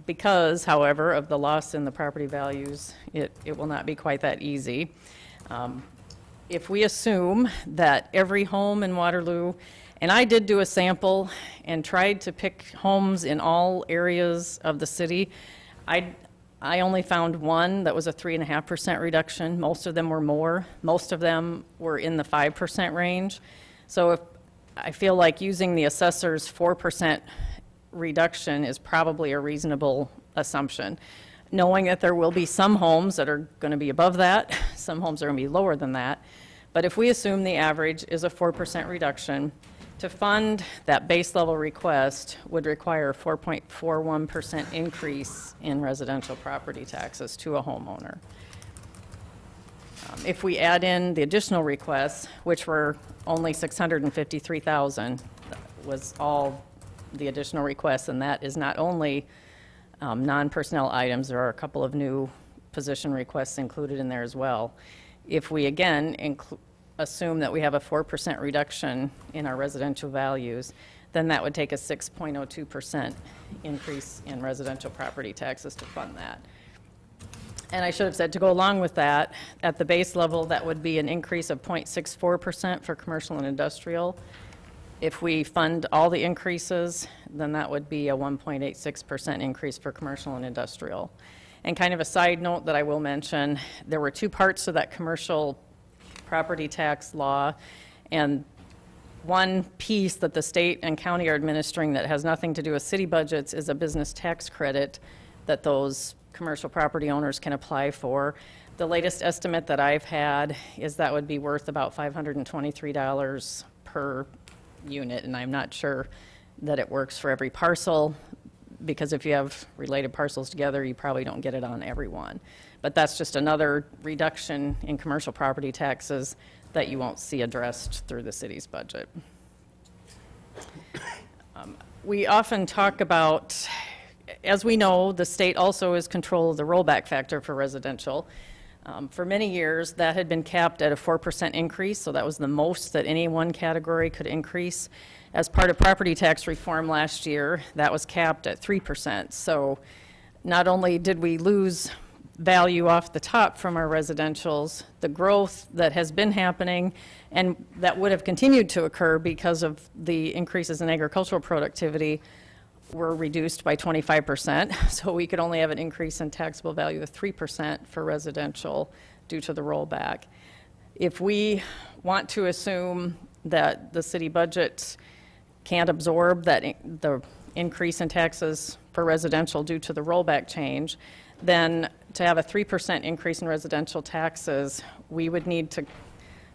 Because, however, of the loss in the property values, it will not be quite that easy. If we assume that every home in Waterloo, and I did do a sample and tried to pick homes in all areas of the city, I only found one that was a 3.5% reduction. Most of them were more. Most of them were in the 5% range. So if I feel like using the assessor's 4% reduction is probably a reasonable assumption, knowing that there will be some homes that are going to be above that, some homes are going to be lower than that. But if we assume the average is a 4% reduction, to fund that base level request would require a 4.41% increase in residential property taxes to a homeowner. If we add in the additional requests, which were only $653,000, was all the additional requests, and that is not only non-personnel items, there are a couple of new position requests included in there as well. If we again assume that we have a 4% reduction in our residential values, then that would take a 6.02% increase in residential property taxes to fund that. And I should have said, to go along with that, at the base level, that would be an increase of 0.64% for commercial and industrial. If we fund all the increases, then that would be a 1.86% increase for commercial and industrial. And kind of a side note that I will mention, there were two parts to that commercial property tax law, and one piece that the state and county are administering that has nothing to do with city budgets is a business tax credit that those commercial property owners can apply for. The latest estimate that I've had is that would be worth about $523 per unit, and I'm not sure that it works for every parcel, because if you have related parcels together, you probably don't get it on every one. But that's just another reduction in commercial property taxes that you won't see addressed through the city's budget. We often talk about, as we know, the state also is control of the rollback factor for residential. For many years, that had been capped at a 4% increase, so that was the most that any one category could increase. As part of property tax reform last year, that was capped at 3%. So not only did we lose value off the top from our residentials, the growth that has been happening and that would have continued to occur because of the increases in agricultural productivity were reduced by 25%. So we could only have an increase in taxable value of 3% for residential due to the rollback. If we want to assume that the city budget can't absorb that the increase in taxes for residential due to the rollback change, then to have a 3% increase in residential taxes, we would need to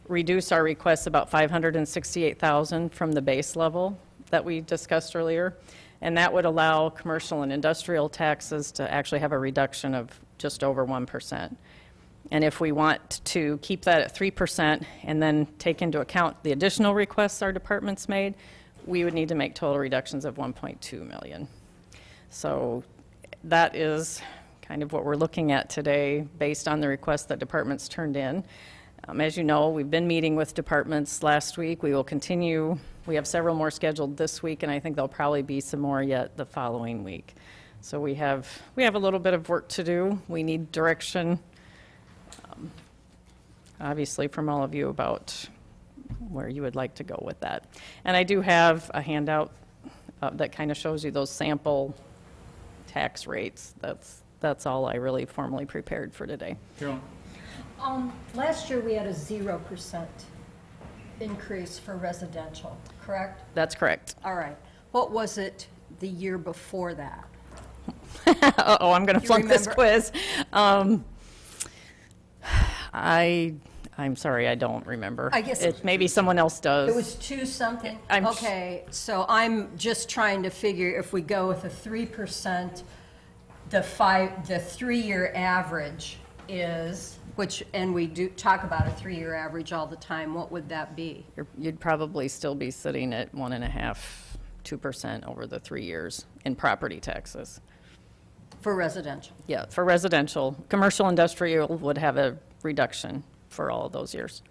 reduce our requests about $568,000 from the base level that we discussed earlier. And that would allow commercial and industrial taxes to actually have a reduction of just over 1%. And if we want to keep that at 3% and then take into account the additional requests our departments made, we would need to make total reductions of $1.2 million. So that is kind of what we're looking at today based on the requests that departments turned in. As you know, we've been meeting with departments last week. We will continue. We have several more scheduled this week, and I think there'll probably be some more yet the following week. So we have a little bit of work to do. We need direction, obviously, from all of you about where you would like to go with that. And I do have a handout that kind of shows you those sample tax rates. That's all I really formally prepared for today. Carolyn? Last year, we had a 0% increase for residential, correct? That's correct. All right. What was it the year before that? Uh-oh, I'm going to You flunk this remember? quiz. I I'm sorry, I don't remember. I guess- Maybe someone else does. It was 2 something? I'm- Okay, so I'm just trying to figure if we go with a 3%, the 3-year average is, and we do talk about a 3-year average all the time, what would that be? You'd probably still be sitting at 1.5%, 2% over the 3 years in property taxes. For residential? Yeah, for residential. Commercial industrial would have a reduction for all of those years.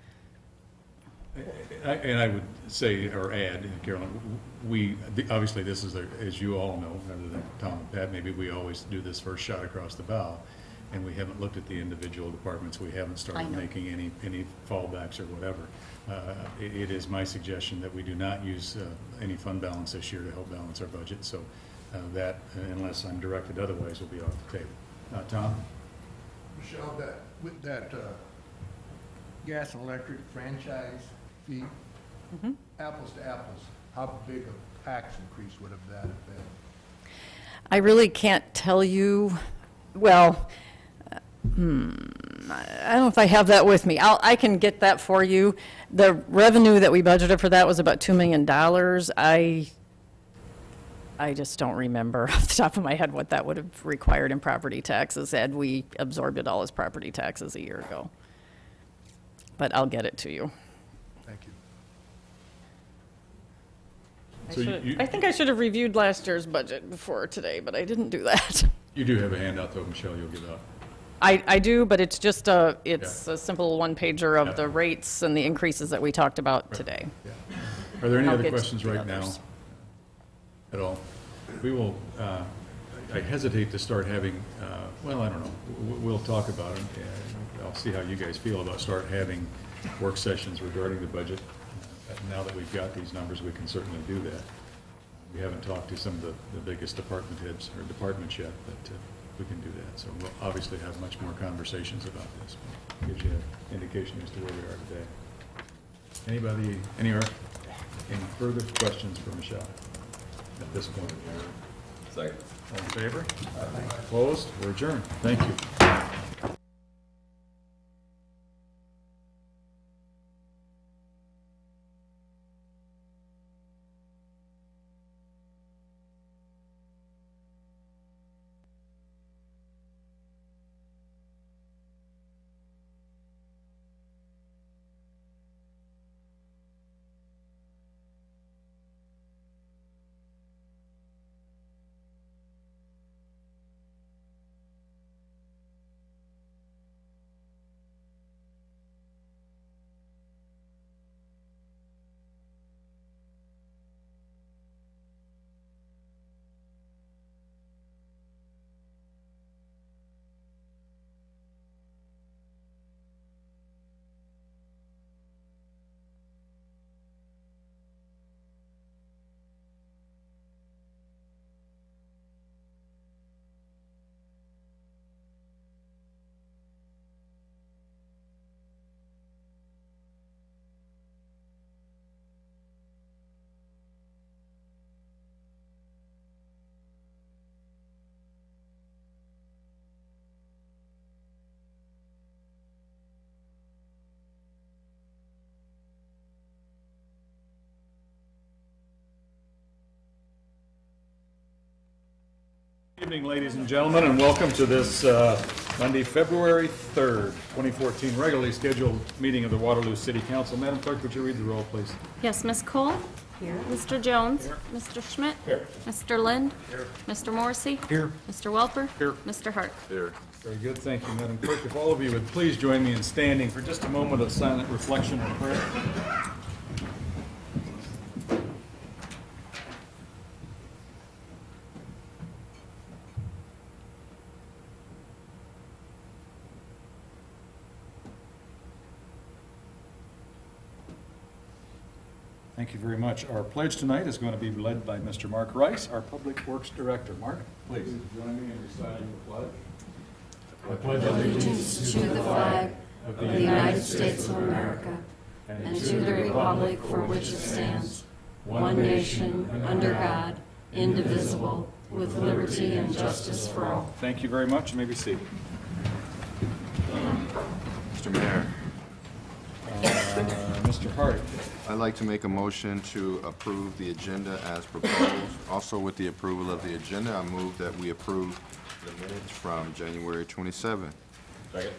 And I would say, or add, Carolyn, obviously this is, as you all know, other than Tom and Pat, maybe we always do this first shot across the bow, and we haven't looked at the individual departments, we haven't started making any fallbacks or whatever. It is my suggestion that we do not use any fund balance this year to help balance our budget, so that, unless I'm directed otherwise, will be off the table. Tom? Michelle, with that gas and electric franchise fee, apples to apples, how big a tax increase would have that have been? I really can't tell you, well, I don't know if I have that with me. I can get that for you. The revenue that we budgeted for that was about $2 million. I just don't remember off the top of my head what that would have required in property taxes had we absorbed it all as property taxes a year ago. But I'll get it to you. Thank you. I think I should have reviewed last year's budget before today, but I didn't do that. You do have a handout though, Michelle, you'll give out. I do, but it's just a simple one-pager of the rates and the increases that we talked about today. Yeah. Are there any I'll other get questions the right now others. at all? We will, I hesitate to start having, well, I don't know, we'll talk about it. I'll see how you guys feel about start having work sessions regarding the budget. Now that we've got these numbers, we can certainly do that. We haven't talked to some of the biggest department heads or departments yet, but we can do that. So we'll obviously have much more conversations about this. But gives you an indication as to where we are today. Anybody, any further questions for Michelle at this point? Second. All in favor? Opposed? We're adjourned. Thank you. Good evening, ladies and gentlemen, and welcome to this Monday, February 3rd, 2014, regularly scheduled meeting of the Waterloo City Council. Madam Clerk, would you read the roll, please? Yes, Ms. Cole? Here. Mr. Jones? Here. Mr. Schmidt? Here. Mr. Lind? Here. Mr. Morrissey? Here. Mr. Welper? Here. Mr. Hart? Here. Very good, thank you, Madam Clerk. If all of you would please join me in standing for just a moment of silent reflection and prayer. Thank you very much. Our pledge tonight is going to be led by Mr. Mark Rice, our Public Works Director. Mark, please join me in reciting the pledge. I pledge allegiance to the flag of the United States of America and to the republic for which it stands, one nation, under God, indivisible, with liberty and justice for all. Thank you very much. You may be seated. Mr. Mayor, Mr. Hart. I'd like to make a motion to approve the agenda as proposed. Also, with the approval of the agenda, I move that we approve the minutes from January 27th. Second.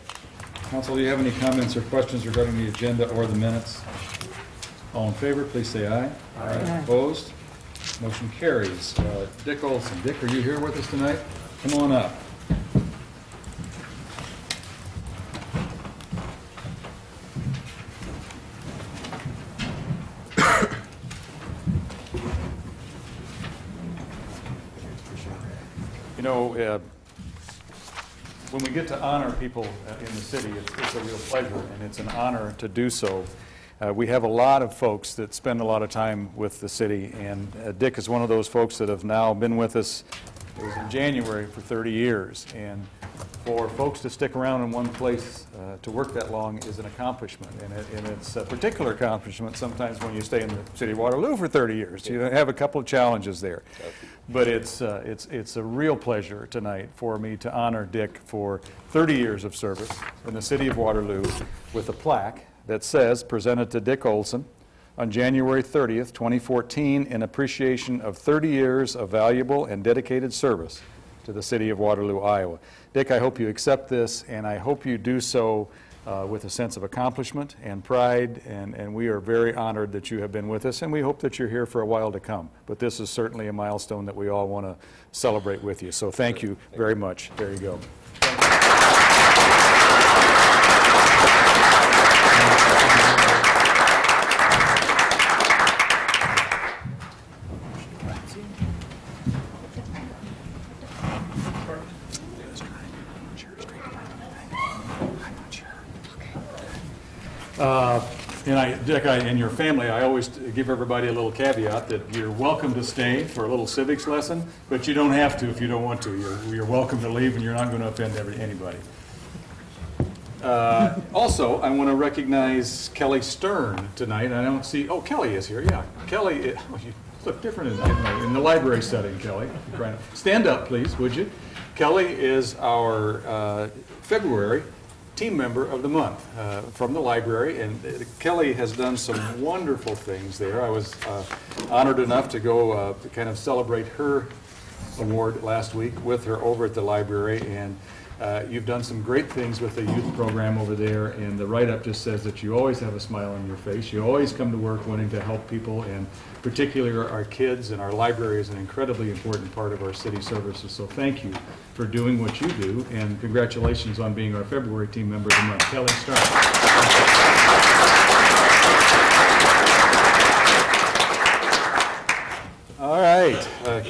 Council, do you have any comments or questions regarding the agenda or the minutes? All in favor, please say aye. Aye. Opposed? Motion carries. Dick Olson. Dick, are you here with us tonight? Come on up. You know, when we get to honor people in the city, it's a real pleasure, and it's an honor to do so. We have a lot of folks that spend a lot of time with the city, and Dick is one of those folks that have now been with us, it was in January, for 30 years. And for folks to stick around in one place to work that long is an accomplishment, and it's a particular accomplishment sometimes when you stay in the city of Waterloo for 30 years. You have a couple of challenges there. But it's a real pleasure tonight for me to honor Dick for 30 years of service in the city of Waterloo with a plaque that says, presented to Dick Olson on January 30th, 2014, in appreciation of 30 years of valuable and dedicated service to the city of Waterloo, Iowa. Dick, I hope you accept this, and I hope you do so with a sense of accomplishment and pride, and we are very honored that you have been with us, and we hope that you're here for a while to come. But this is certainly a milestone that we all want to celebrate with you. So thank you very much. There you go. Dick, and your family, I always give everybody a little caveat that you're welcome to stay for a little civics lesson, but you don't have to if you don't want to. You're welcome to leave, and you're not going to offend anybody. Also, I want to recognize Kelly Stern tonight. I don't see, oh, Kelly is here, yeah. Kelly, oh, you look different in the library setting, Kelly. Stand up, please, would you? Kelly is our February team member of the month from the library, and Kelly has done some wonderful things there. I was honored enough to go to kind of celebrate her award last week with her over at the library, and you've done some great things with the youth program over there, and the write-up just says that you always have a smile on your face. You always come to work wanting to help people, and particularly our kids, and our library is an incredibly important part of our city services. So thank you for doing what you do, and congratulations on being our February team member of the month. Kelly Stark. All right,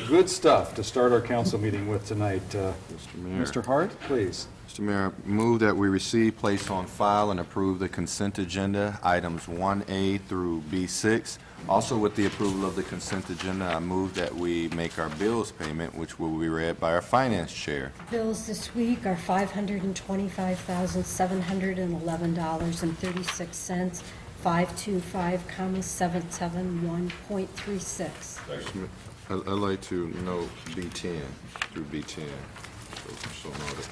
good stuff to start our council meeting with tonight. Mr. Mayor. Mr. Hart, please. Mr. Mayor, move that we receive, place on file, and approve the consent agenda, items 1A through B6. Also, with the approval of the consent agenda, I move that we make our bills payment, which will be read by our finance chair. Bills this week are $525,711.36, 525,771.36. I'd like to note B10 through B10, so noted.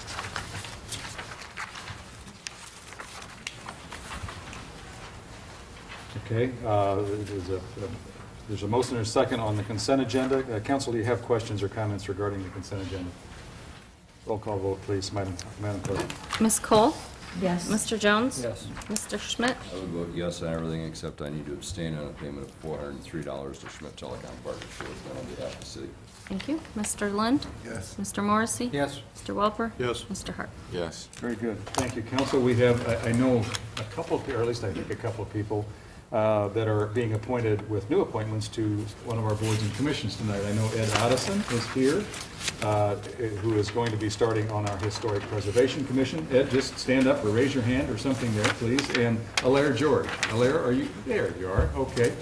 Okay, there's a motion and a second on the consent agenda. Council, do you have questions or comments regarding the consent agenda? Roll call vote, please, Madam Clerk. Ms. Cole? Yes. Mr. Jones? Yes. Mr. Schmidt? I would vote yes on everything, except I need to abstain on a payment of $403 to Schmidt Telecom Partnership on behalf of the city. Thank you. Mr. Lund? Yes. Mr. Morrissey? Yes. Mr. Welper? Yes. Mr. Hart? Yes. Very good. Thank you, Council. We have, I know, a couple, or at least I think a couple of people that are being appointed with new appointments to one of our boards and commissions tonight. I know Ed Addison is here, who is going to be starting on our Historic Preservation Commission. Ed, just stand up or raise your hand or something there, please. And Alaire George. Alaire, are you? There you are. Okay.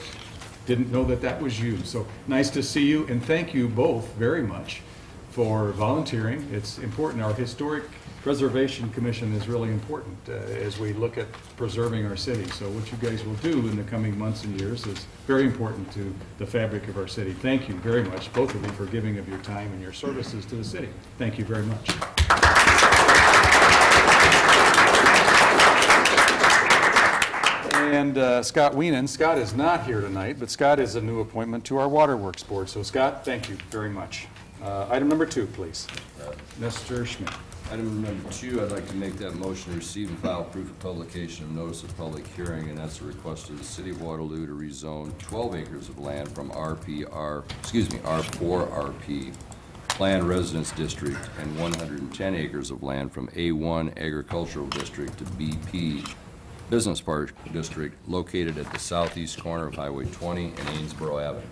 Didn't know that that was you. So nice to see you, and thank you both very much for volunteering. It's important. Our Historic Preservation Commission is really important as we look at preserving our city. So what you guys will do in the coming months and years is very important to the fabric of our city. Thank you very much, both of you, for giving of your time and your services to the city. Thank you very much. and Scott Weenan. Scott is not here tonight, but Scott is a new appointment to our Waterworks Board. So Scott, thank you very much. Item number 2, please. Mr. Schmidt. Item number 2, I'd like to make that motion to receive and file proof of publication of notice of public hearing, and that's a request of the City of Waterloo to rezone 12 acres of land from R4RP Planned Residence District and 110 acres of land from A1 Agricultural District to BP Business Park District located at the southeast corner of Highway 20 and Amesboro Avenue.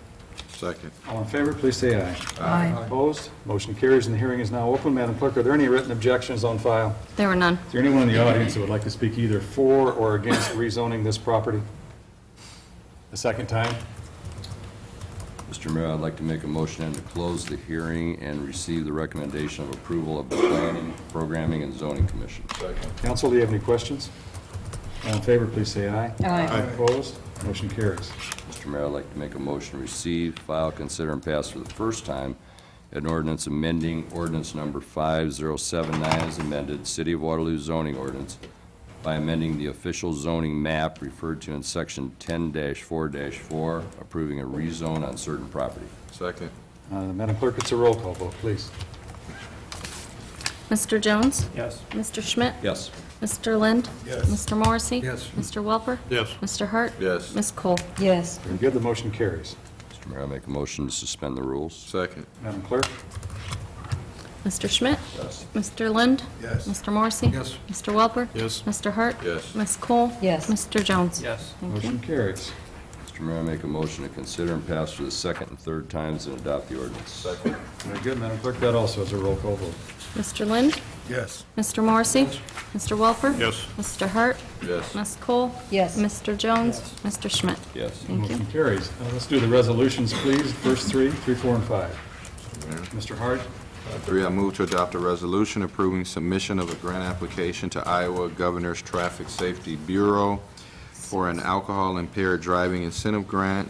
Second. All in favor, please say aye. Aye. Opposed? Motion carries and the hearing is now open. Madam Clerk, are there any written objections on file? There were none. Is there anyone in the audience that would like to speak either for or against rezoning this property? The second time? Mr. Mayor, I'd like to make a motion to close the hearing and receive the recommendation of approval of the Planning, Programming, and Zoning Commission. Council, do you have any questions? All in favor, please say aye. Aye. Opposed? Motion carries. Mr. Mayor, I'd like to make a motion to receive, file, consider, and pass for the first time an ordinance amending ordinance number 5079 as amended, City of Waterloo zoning ordinance by amending the official zoning map referred to in section 10-4-4, approving a rezone on certain property. Second. Madam Clerk, it's a roll call vote, please. Mr. Jones? Yes. Mr. Schmidt? Yes. Mr. Lind? Yes. Mr. Morrissey? Yes. Mr. Welper? Yes. Mr. Hart? Yes. Ms. Cole? Yes. Very good, the motion carries. Mr. Mayor, I make a motion to suspend the rules. Second. Madam Clerk? Mr. Schmidt? Yes. Mr. Lind? Yes. Mr. Morrissey? Yes. Mr. Welper? Yes. Mr. Hart? Yes. Ms. Cole? Yes. Mr. Jones? Yes. Thank you. Motion carries. Mr. Mayor, I make a motion to consider and pass for the second and third times and adopt the ordinance. Second. Very good, Madam Clerk, that also is a roll call vote. Mr. Lind? Yes. Mr. Morrissey? Mr. Welper? Yes. Mr. Hart? Yes. Ms. Cole? Yes. Mr. Jones? Mr. Schmidt? Yes. Thank you. Motion carries. Let's do the resolutions, please. First 3, 4, and 5. Mr. Hart? 3, I move to adopt a resolution approving submission of a grant application to Iowa Governor's Traffic Safety Bureau for an alcohol impaired driving incentive grant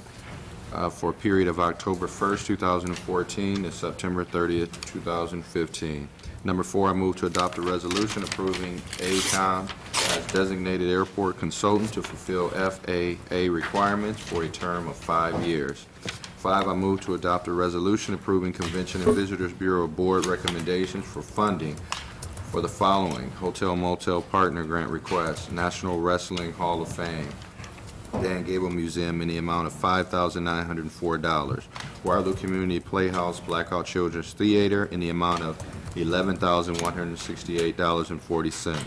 for a period of October 1st, 2014 to September 30th, 2015. Number 4, I move to adopt a resolution approving ACOM as designated airport consultant to fulfill FAA requirements for a term of 5 years. 5, I move to adopt a resolution approving Convention and Visitors Bureau Board recommendations for funding for the following: Hotel Motel Partner Grant Request, National Wrestling Hall of Fame, Dan Gable Museum in the amount of $5,904, Waterloo Community Playhouse Blackout Children's Theater in the amount of $11,168.40,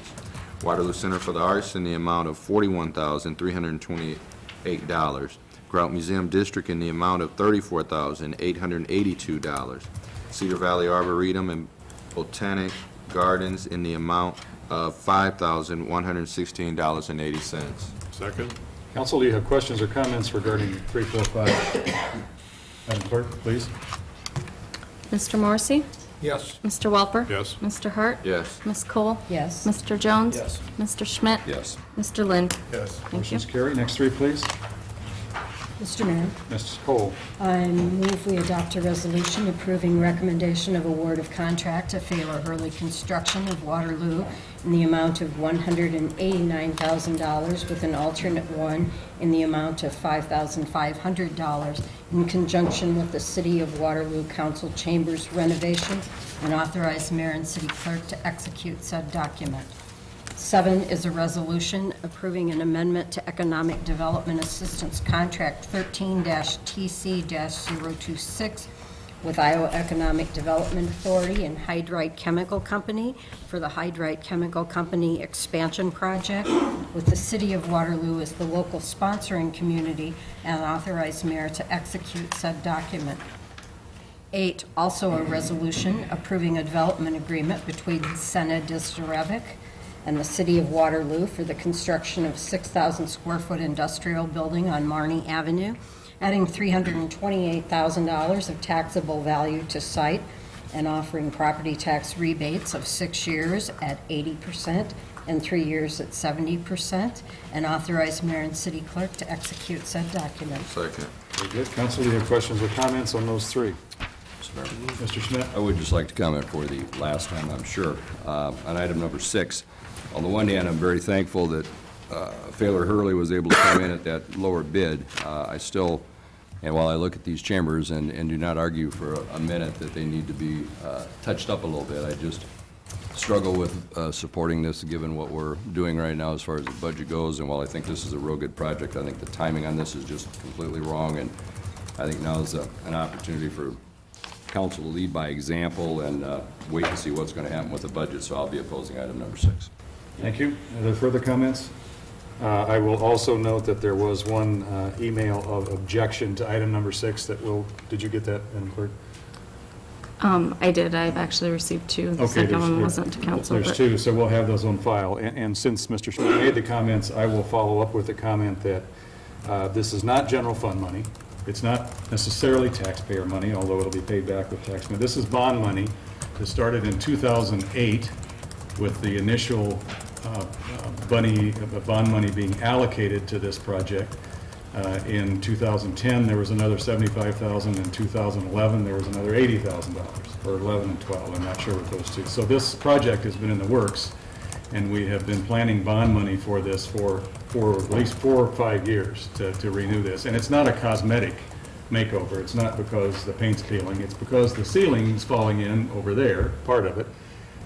Waterloo Center for the Arts in the amount of $41,328, Grout Museum District in the amount of $34,882, Cedar Valley Arboretum and Botanic Gardens in the amount of $5,116.80. Second. Council, do you have questions or comments regarding 3, 4, 5? Madam Clerk, please. Mr. Morrissey? Yes. Mr. Welper? Yes. Mr. Hart? Yes. Ms. Cole? Yes. Mr. Jones? Yes. Mr. Schmidt? Yes. Mr. Lind? Yes. Thank you. Motion's carried. Next 3, please. Mr. Mayor, Mrs. Cole. I move we adopt a resolution approving recommendation of award of contract to Failer Hurley Construction of Waterloo in the amount of $189,000 with an alternate one in the amount of $5,500 in conjunction with the City of Waterloo Council Chambers renovation, and authorize mayor and city clerk to execute said document. 7 is a resolution approving an amendment to Economic Development Assistance Contract 13-TC-026 with Iowa Economic Development Authority and Hydrite Chemical Company for the Hydrite Chemical Company expansion project, with the City of Waterloo as the local sponsoring community, and authorize mayor to execute said document. 8, also a resolution approving a development agreement between Sena Distarevic and the City of Waterloo for the construction of 6,000 square foot industrial building on Marnie Avenue, adding $328,000 of taxable value to site and offering property tax rebates of 6 years at 80% and 3 years at 70%, and authorize mayor and city clerk to execute said document. Second. Very good. Council, do you have questions or comments on those 3? Mr. Schmidt? I would just like to comment for the last time, I'm sure, on item number 6. On the one hand, I'm very thankful that Failure Hurley was able to come in at that lower bid, I still, and while I look at these chambers and do not argue for a minute that they need to be touched up a little bit, I just struggle with supporting this given what we're doing right now as far as the budget goes. And while I think this is a real good project, I think the timing on this is just completely wrong. And I think now is an opportunity for council to lead by example and wait to see what's going to happen with the budget. So I'll be opposing item number 6. Thank you. Are there further comments? I will also note that there was one email of objection to item number 6 that will, did you get that, Madam Clerk? I did. I've actually received 2. The Okay, second one there's- wasn't to council. There's but- 2, so we'll have those on file. And since Mr. Schmidt made the comments, I will follow up with the comment that this is not general fund money. It's not necessarily taxpayer money, although it'll be paid back with tax money. This is bond money that started in 2008 with the initial bond money being allocated to this project. In 2010, there was another $75,000. In 2011, there was another $80,000, or 11 and 12. I'm not sure with those two. So this project has been in the works, and we have been planning bond money for this for at least 4 or 5 years to renew this. And it's not a cosmetic makeover. It's not because the paint's peeling. It's because the ceiling's falling in over there, part of it.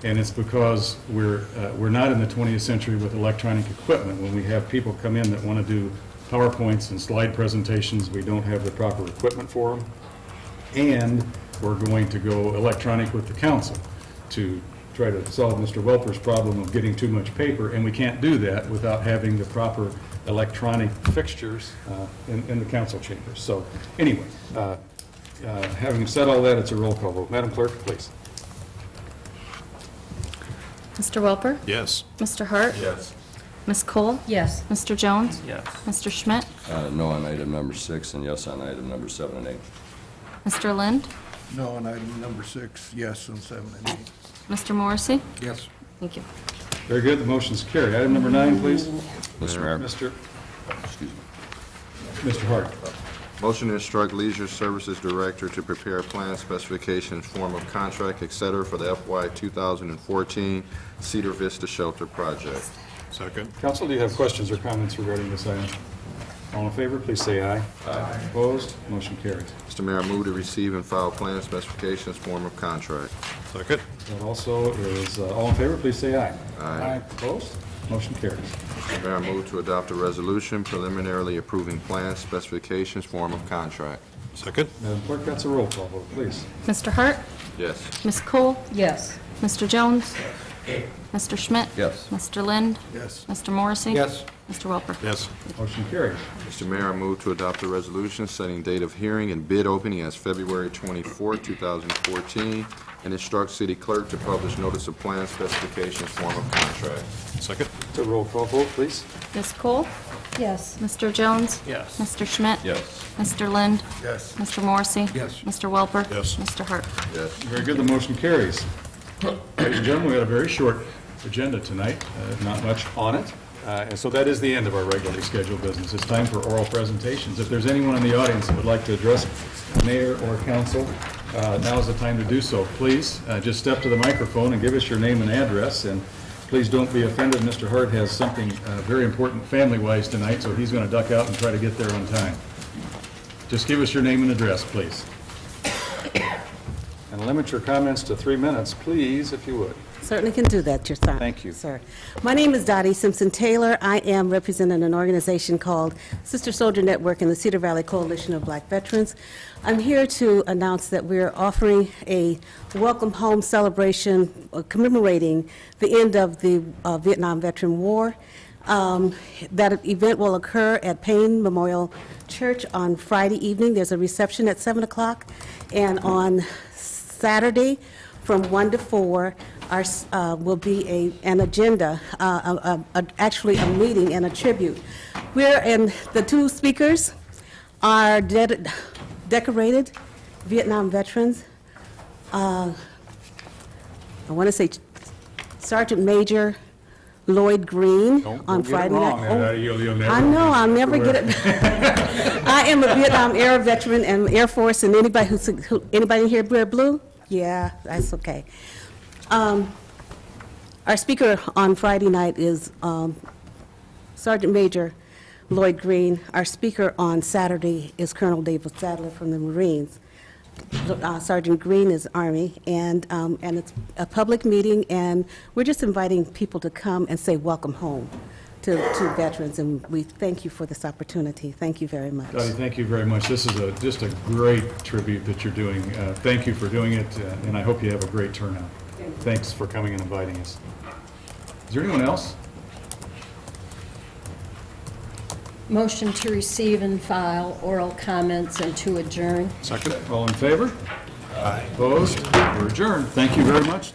And it's because we're not in the 20th century with electronic equipment. When we have people come in that want to do PowerPoints and slide presentations, we don't have the proper equipment for them. And we're going to go electronic with the council to try to solve Mr. Welper's problem of getting too much paper, and we can't do that without having the proper electronic fixtures in the council chambers. So anyway, having said all that, it's a roll call vote. Madam Clerk, please. Mr. Welper? Yes. Mr. Hart? Yes. Ms. Cole? Yes. Mr. Jones? Yes. Mr. Schmidt? No on item number 6 and yes on item number 7 and 8. Mr. Lind? No on item number 6, yes on 7 and 8. Mr. Morrissey? Yes. Thank you. Very good, the motion's carried. Item number 9, please. Mr. Mayor. Excuse me. Mr. Hart. Motion to instruct Leisure Services Director to prepare plan specifications, form of contract, et cetera, for the FY 2014 Cedar Vista Shelter Project. Second. Council, do you have questions or comments regarding this item? All in favor, please say aye. Aye. Opposed? Motion carries. Mr. Mayor, I move to receive and file plan specifications, form of contract. Second. That also is, all in favor, please say aye. Aye. Opposed? Motion carries. Mr. Mayor, I move to adopt a resolution preliminarily approving plan specifications, form of contract. Second. Madam Clerk, that's a roll call vote, please. Mr. Hart? Yes. Ms. Cole? Yes. Mr. Jones? Mr. Schmidt? Yes. Mr. Lind? Yes. Mr. Morrissey? Yes. Mr. Welper? Yes. Motion carries. Mr. Mayor, I move to adopt a resolution setting date of hearing and bid opening as February 24, 2014, and instruct city clerk to publish notice of plan specifications, form of contract. Second. It's a roll call vote, please. Ms. Cole? Yes. Mr. Jones? Yes. Mr. Schmidt? Yes. Mr. Lind? Yes. Mr. Morrissey? Yes. Mr. Welper? Yes. Mr. Hart? Yes. Very good, the motion carries. Ladies and gentlemen, we had a very short agenda tonight, not much on it. And so that is the end of our regularly scheduled business. It's time for oral presentations. If there's anyone in the audience that would like to address mayor or council, now is the time to do so. Please, just step to the microphone and give us your name and address. And please don't be offended. Mr. Hart has something very important family-wise tonight, so he's going to duck out and try to get there on time. Just give us your name and address, please. And limit your comments to 3 minutes, please, if you would. Certainly can do that, your son. Thank you. Sir. My name is Dottie Simpson-Taylor. I am representing an organization called Sister Soldier Network and the Cedar Valley Coalition of Black Veterans. I'm here to announce that we're offering a welcome home celebration commemorating the end of the Vietnam Veteran War. That event will occur at Payne Memorial Church on Friday evening. There's a reception at 7 o'clock. And on Saturday from 1 to 4, will be an agenda, actually a meeting and a tribute. The 2 speakers are decorated Vietnam veterans. I want to say Sergeant Major Lloyd Green on Friday night. I know, I'll never get it. I am a Vietnam era veteran and Air Force, and anybody here wear blue? Yeah, that's okay. Our speaker on Friday night is Sergeant Major Lloyd Green. Our speaker on Saturday is Colonel David Sadler from the Marines. Sergeant Green is Army, and it's a public meeting, and we're just inviting people to come and say welcome home to veterans, and we thank you for this opportunity. Thank you very much. Dottie, thank you very much. This is just a great tribute that you're doing. Thank you for doing it, and I hope you have a great turnout. Thanks for coming and inviting us. Is there anyone else? Motion to receive and file oral comments and to adjourn. Second? All in favor? Aye. Opposed? We're adjourned. Thank you very much.